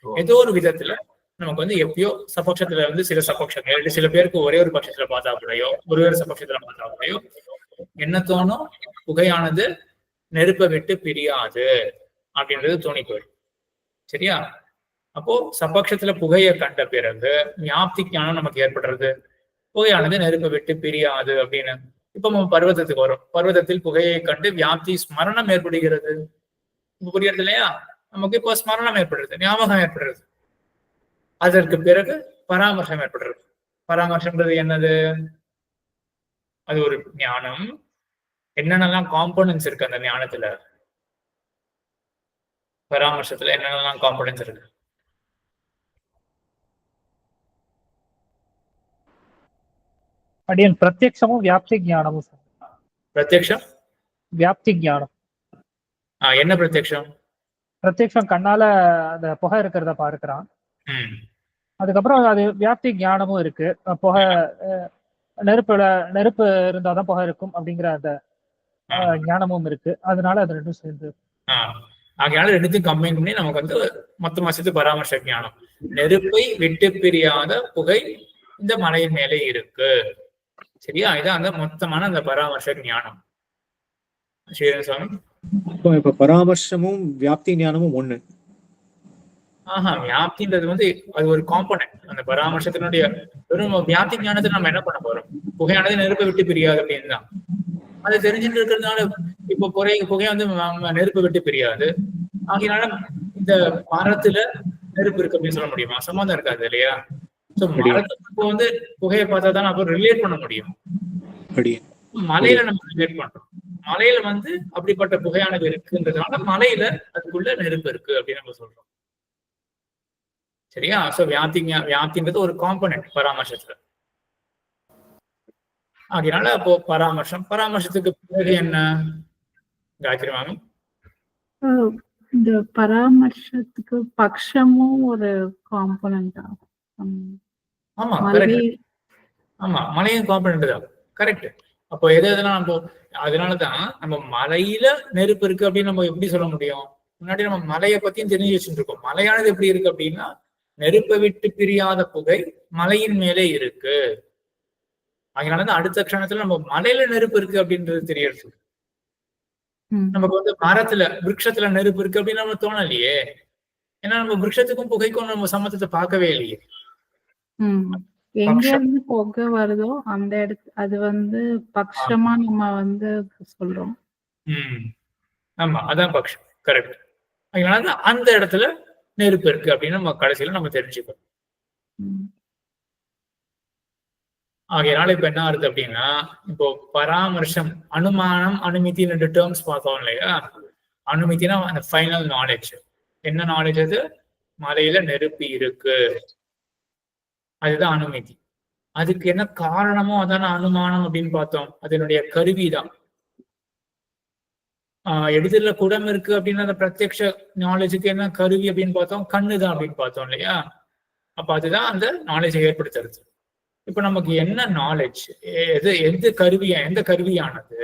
ஏதோ ஒரு விதத்துல நமக்கு வந்து எப்பயோ சபக்ஷத்துல வந்து சில சபக்ஷங்கள் சில பேருக்கு ஒரே ஒரு பட்சத்துல பார்த்தா கூடயோ ஒரு சபக்ஷத்துல பார்த்தா கூடயோ என்ன தோணும், புகையானது நெருப்பை விட்டு பிரியாது அப்படின்றது தோணி போயிடும். சரியா? அப்போ சபக்ஷத்துல புகையை கண்ட பிறகு ஞாப்தி ஞானம் நமக்கு ஏற்படுறது, புகையானது நெருப்பை விட்டு பிரியாது அப்படின்னு. இப்ப நம்ம பர்வதத்துக்கு வரும். பர்வதத்தில் புகையை கண்டு வியாப்தி ஸ்மரணம் ஏற்படுகிறது. இப்ப புரியுறது இல்லையா? நமக்கு இப்போ ஸ்மரணம் ஏற்படுறது, ஞாபகம் ஏற்படுறது. அதற்கு பிறகு பராமர்சம் ஏற்படுறது. பராமர்சம்ன்றது என்னது? அது ஒரு ஞானம். என்னென்னலாம் காம்பனன்ட்ஸ் இருக்கு அந்த ஞானத்துல, பராமர்சத்துல என்னென்னலாம் காம்பனன்ட்ஸ் இருக்கு? அடியன் பிரத்யக்ஷமும் வியாப்தி ஞானமும் சார். பிரத்யக்ஷம், வியாப்தி ஞானம். என்ன பிரத்யக்ஷம்? பிரத்யக்ஷம் கண்ணால அந்த புகை இருக்கிறத பார்க்கிறான். அதுக்கப்புறம் அது வியாப்தி ஞானமும் இருக்கு. புகை நெருப்பு இருந்தாதான் புகை இருக்கும் அப்படிங்கிற அந்த ஞானமும் இருக்கு. அதனால அது ரெண்டும் சேர்ந்து ஆகையால ரெண்டுத்தையும் கம்பைன் பண்ணி நமக்கு வந்து மொத்தமா சேர்த்து பராமர்ச ஞானம். நெருப்பை விட்டு பிரியாத புகை இந்த மலையின் மேலே இருக்கு. சரியா? இதான் அந்த மொத்தமான அந்த பராமர்ச ஞானம். ஸ்ரீரன் இப்ப பராமர்சமும் வியாப்தி ஞானமும் ஒண்ணு. வியாப்தின்றது வந்து அது ஒரு காம்பனன்ட். அந்த பராமர்சத்தினுடைய வெறும் வியாப்தி ஞானத்தை நம்ம என்ன பண்ண போறோம்? புகையானது நெருப்பை விட்டு பிரியாது அப்படின்னு தான். அது தெரிஞ்சுட்டு இருக்கிறதுனால இப்போ புகை வந்து நெருப்பை விட்டு பிரியாது. ஆகையினால இந்த மரத்துல நெருப்பு இருக்கு அப்படின்னு சொல்ல முடியுமா? சம்மந்தம் இருக்காது இல்லையா? சோ மரத்துக்கு வந்து புகையை பார்த்தா தான் அப்ப ரிலேட் பண்ண முடியும். மலையில நம்ம ரிலேட் பண்றோம். மலையில வந்து அப்படிப்பட்ட புகையானது இருக்குன்றதுனால மலையில அதுக்குள்ள நெருப்பு இருக்கு அப்படின்னு நம்ம சொல்றோம். சரியா? சோ வியாப்தின்றது ஒரு காம்பனன்ட் பராமர்சத்துல. அதனால அப்போ பராமர்சத்துக்கு பிறகு என்ன காயத்ரி மாமி? இந்த பராமர்சத்துக்கு பக்ஷமும் ஒரு காம்பனன்ட் ஆகும். ஆமா, மலையும் காம்பனன்ட் தான். கரெக்ட். அப்போ எதெல்லாம் நம்ம அதனாலதான் நம்ம மலையில நெருப்பு இருக்கு அப்படின்னு நம்ம எப்படி சொல்ல முடியும்? முன்னாடி நம்ம மலையை பத்தியும் தெரிஞ்சு வச்சுட்டு இருக்கோம். மலையானது எப்படி இருக்கு அப்படின்னா நெருப்பை விட்டு பிரியாத புகை மலையின் மேலே இருக்கு. அதனாலதான் அடுத்த க்ஷணத்துல நம்ம மலையில நெருப்பு இருக்கு அப்படின்றது தெரியறது. நமக்கு வந்து மரத்துல விருட்சத்துல நெருப்பு இருக்கு அப்படின்னு நம்ம தோணலையே. ஏன்னா நம்ம விருட்சத்துக்கும் புகைக்கும் நம்ம சம்மந்தத்தை பார்க்கவே இல்லையே. எங்க இருந்து புகை வருதோ அந்த இடத்து அது வந்து பக்ஷமா நம்ம வந்து சொல்றோம். ஆமா, அதான் பக்ஷம். கரெக்ட். அதனால அந்த இடத்துல நெருப்பு இருக்கு அப்படின்னு நம்ம கடைசியில நம்ம தெரிஞ்சுக்கணும். ஆகையனால இப்ப என்ன ஆகுது அப்படின்னா, இப்போ பராமர்சம், அனுமானம், அனுமிதி ரெண்டு டேர்ம்ஸ் பார்த்தோம் இல்லையா? அனுமிதினா அந்த ஃபைனல் நாலேஜ். என்ன நாலேஜ்? அது மலையில நெருப்பு இருக்கு, அதுதான் அனுமதி. அதுக்கு என்ன காரணமோ அதான அனுமானம் அப்படின்னு பார்த்தோம். அதனுடைய கருவிதான். எதிரில குடம் இருக்கு அப்படின்னா அந்த பிரத்யக்ஷ நாலேஜுக்கு என்ன கருவி அப்படின்னு பார்த்தோம்? கண்ணுதான் அப்படின்னு பார்த்தோம் இல்லையா? அப்ப அதுதான் அந்த நாலேஜை ஏற்படுத்துறது. இப்ப நமக்கு என்ன நாலேஜ், எந்த கருவியானது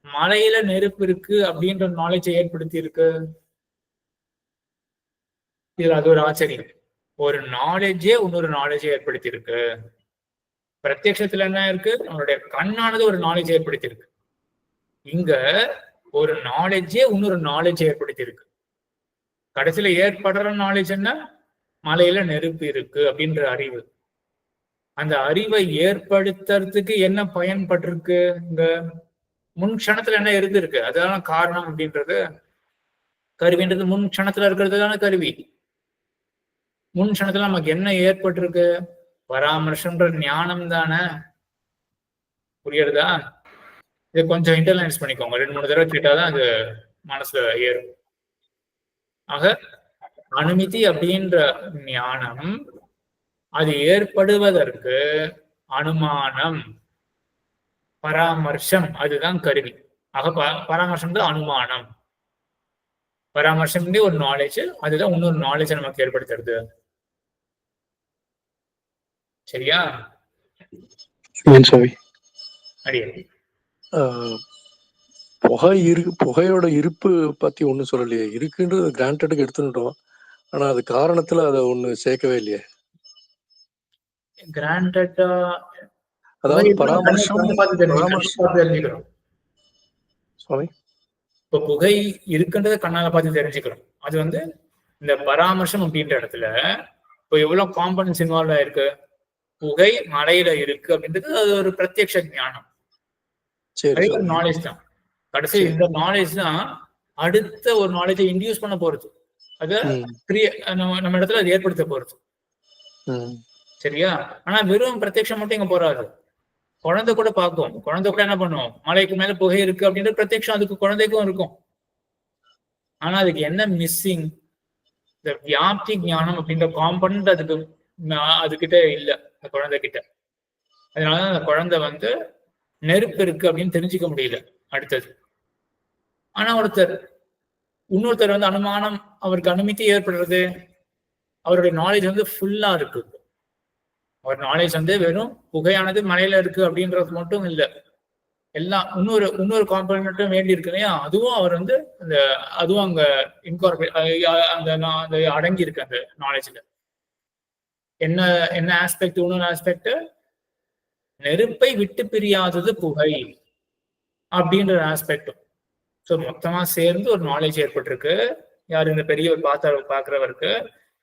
மலையில நெருப்பு இருக்கு அப்படின்ற நாலேஜை ஏற்படுத்தி இருக்கு? இதுல அது ஒரு ஆச்சரியம். ஒரு நாலேஜே இன்னொரு நாலேஜை ஏற்படுத்தி இருக்கு. பிரத்யக்ஷத்துல என்ன இருக்கு? நம்மளுடைய கண்ணானது ஒரு நாலேஜ் ஏற்படுத்தி இருக்கு. இங்க ஒரு நாலேஜே இன்னொரு நாலேஜ் ஏற்படுத்தி இருக்கு. கடைசியில ஏற்படுற நாலேஜ் என்ன? மலையில நெருப்பு இருக்கு அப்படின்ற அறிவு. அந்த அறிவை ஏற்படுத்துறதுக்கு என்ன பயன்பட்டிருக்கு? இங்க முன் க்ஷணத்துல என்ன இருந்திருக்கு? அதுதான் காரணம் அப்படின்றது. கருவின்றது முன் க்ஷணத்துல இருக்கிறதுதான கருவி. முன் க்ஷணத்துல நமக்கு என்ன ஏற்பட்டிருக்கு? பராமர்சம்ன்ற ஞானம் தானே. புரியுறதா? இதை கொஞ்சம் இன்டர்லைன்ஸ் பண்ணிக்கோங்க. 2-3 தடவை கேட்டாதான் அது மனசுல ஏறும். ஆக அனுமதி அப்படின்ற ஞானம் அது ஏற்படுவதற்கு அனுமானம், பராமர்சம் அதுதான் கருவி. ஆக பராமர்சம் தான் அனுமானம். பராமர்சம் ஒரு நாலேஜ், அதுதான் இன்னொரு நாலேஜ் நமக்கு ஏற்படுத்துறது. சரியா? புகையோட இருப்பு பத்தி ஒண்ணும் சொல்லலையே. இருக்குன்றது கிராண்டடுக்கு எடுத்துட்டோம். ஆனா அது காரணத்துல அதை ஒண்ணு சேர்க்கவே இல்லையே. கிராண்டடா அதாவது பராமர்சம் தெரிஞ்சுக்கிறோம். சுவாமி இப்போ புகை இருக்குன்றத கண்ணால பார்த்து தெரிஞ்சுக்கிறோம். அது வந்து இந்த பராமர்சம் அப்படின்ற இடத்துல இப்போ எவ்வளவு காம்பனன்ஸ் இன்வால்வ் ஆயிருக்கு. புகை மலையில இருக்கு அப்படின்றது அது ஒரு பிரத்யக்ஷ ஞானம். சரி ஒரு நாலேஜ் தான். கடைசி இந்த நாலேஜ் தான் அடுத்த ஒரு நாலேஜை இன்டியூஸ் பண்ண போறது. அது நம்ம இடத்துல அது ஏற்படுத்த போறது. சரியா? ஆனா வெறும் பிரத்யக்ஷம் மட்டும் இங்க போறாது. குழந்தை கூட பார்க்கும். குழந்தை கூட என்ன பண்ணும், மலைக்கு மேல புகை இருக்கு அப்படின்ற பிரத்யக்ஷம் அதுக்கு குழந்தைக்கும் இருக்கும். ஆனா அதுக்கு என்ன மிஸ்ஸிங், இந்த வியாப்தி ஞானம் அப்படின்ற காம்பனன்ட் அதுகிட்ட இல்ல, அந்த குழந்தை கிட்ட. அதனாலதான் அந்த குழந்தை வந்து நெருப்பு இருக்கு அப்படின்னு தெரிஞ்சுக்க முடியல அடுத்தது. ஆனா இன்னொருத்தர் வந்து அனுமானம், அவருக்கு அனுமதி ஏற்படுறது, அவருடைய நாலேஜ் வந்து ஃபுல்லா இருக்கு. அவர் நாலேஜ் வந்து வெறும் புகையானது மலையில இருக்கு அப்படின்றது மட்டும் இல்லை, எல்லாம் இன்னொரு காம்பனண்ட்டும் வேண்டி இருக்கு இல்லையா, அதுவும் அவர் வந்து அதுவும் அங்க இன்கார்பரேட் அந்த அடங்கி இருக்கு அந்த நாலேஜ்ல. என்ன ஆஸ்பெக்ட், இன்னொரு ஆஸ்பெக்ட் நெருப்பை விட்டு பிரியாதது புகை அப்படின்ற ஆஸ்பெக்டும். ஸோ மொத்தமா சேர்ந்து ஒரு நாலேஜ் ஏற்பட்டிருக்கு. யார் இந்த பெரியவர் பாக்குறவருக்கு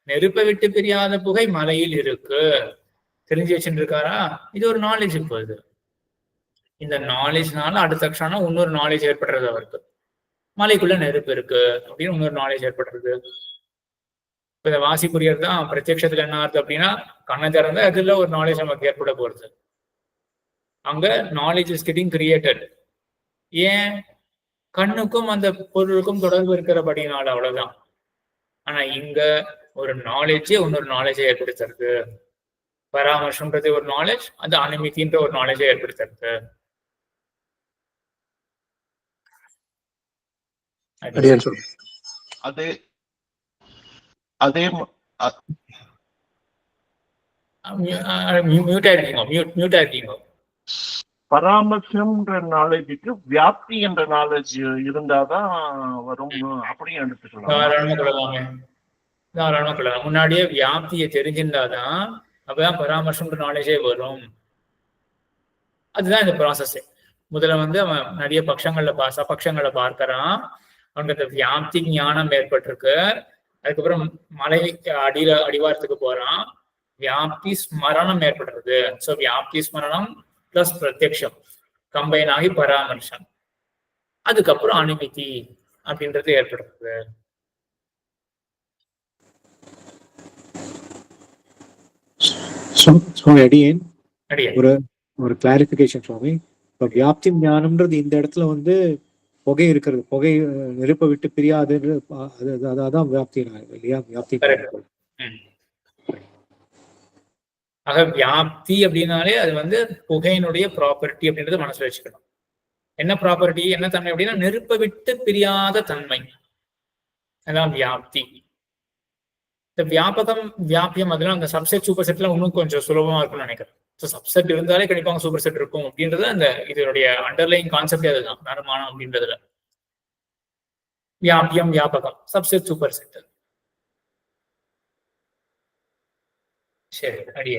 நெருப்பை விட்டு பிரியாத புகை மலையில் இருக்கு தெரிஞ்சு வச்சுட்டு இருக்காரா. இது ஒரு நாலேஜ். இப்போ இது இந்த நாலேஜ்னால அடுத்த க்ஷணம் இன்னொரு நாலேஜ் ஏற்படுறது அவருக்கு, மலைக்குள்ள நெருப்பு இருக்கு அப்படின்னு இன்னொரு நாலேஜ் ஏற்படுறது. இப்ப இந்த வாசிக்குரியர் தான் பிரத்யக்ஷத்துல என்ன ஆகுது அப்படின்னா, கண்ணை திறந்து அதுல ஒரு நாலேஜ் நமக்கு ஏற்பட போறது. அங்க நாலேஜ் இஸ் கெட்டிங் கிரியேட்டட். ஏன்? கண்ணுக்கும் அந்த பொருளுக்கும் தொடர்பு இருக்கிறபடினால, அவ்வளவுதான். ஆனா இங்க ஒரு நாலேஜே இன்னொரு நாலேஜை ஏற்படுத்துறது. பராமர்சம்ன்றது ஒரு நாலேஜ், அந்த அனுமதின்ற ஒரு நாலேஜை ஏற்படுத்துறது. மியூட் ஆயிருக்கீங்க. பராமர்சம்ன்ற நாலேஜுக்கு வியாப்தி என்ற நாலேஜ் இருந்தாதான் வரும் அப்படியும் எடுத்துக்கலாம். தாராளமா கொள்ளலாம். முன்னாடியே வியாப்தியை தெரிஞ்சிருந்தாதான் அப்பதான் பராமர்சம்ன்ற நாலேஜே வரும். அதுதான் இந்த ப்ராசஸ். முதல்ல வந்து அவன் நிறைய பட்சங்களை பார்க்கறான். அவனுக்கு அந்த வியாப்தி ஞானம் ஏற்பட்டிருக்கு. அதுக்கப்புறம் மலை அடிவாரத்துக்கு போறான். வியாப்தி ஸ்மரணம் ஏற்படுறது. ஸோ வியாப்தி ஸ்மரணம் பிளஸ் பிரத்யக்ஷம் கம்பைன் ஆகி பராமர்சம், அதுக்கப்புறம் அனுமதி அப்படின்றது ஏற்படுறது. ஒரு கிளாரிபிகேஷன் சுவாமி. இப்ப வியாப்தி ஞானம்ன்றது இந்த இடத்துல வந்து புகை இருக்கிறது, புகை நெருப்பை விட்டு பிரியாதுன்னு, அதான் வியாப்தி இல்லையா? வியாப்தி. ஆக வியாப்தி அப்படின்னாலே அது வந்து புகையினுடைய ப்ராப்பர்ட்டி அப்படின்றத மனசுல வச்சுக்கணும். என்ன ப்ராப்பர்ட்டி, என்ன தன்மை அப்படின்னா நெருப்பை விட்டு பிரியாத தன்மை, அதான் வியாப்தி. இந்த வியாபகம் வியாபியம் அதெல்லாம் அந்த சப்செட் சூப்பர் செட்ல இன்னும் கொஞ்சம் சுலபமா இருக்கும்னு நினைக்கிறேன். ஸோ சப்செட் இருந்தாலே கண்டிப்பாக சூப்பர் செட் இருக்கும் அப்படின்றது அந்த இதனுடைய அண்டர்லைன் கான்செப்டே அதுதான், அனுமானம் அப்படின்றதுல. Vyapam வியாபகம் subset super set. சரி,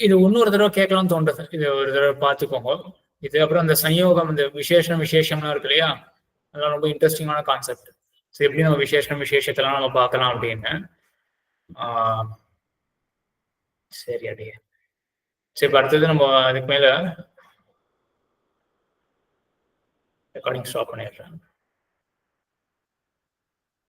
இது இன்னொரு தடவை கேட்கலாம்னு தோன்றது. இது ஒரு தடவை பார்த்துக்கோங்க. இது அப்புறம் அந்த சயோகம், இந்த விசேஷம்லாம் இருக்கு இல்லையா, அதெல்லாம் ரொம்ப இன்ட்ரெஸ்டிங்கான கான்செப்ட். ஸோ எப்படி நம்ம விசேஷத்தெல்லாம் நம்ம பார்க்கலாம் அப்படின்னு. சரி சரி, அடுத்தது நம்ம அதுக்கு மேல ரெக்கார்டிங் ஸ்டாப் பண்ணிடுறேன்.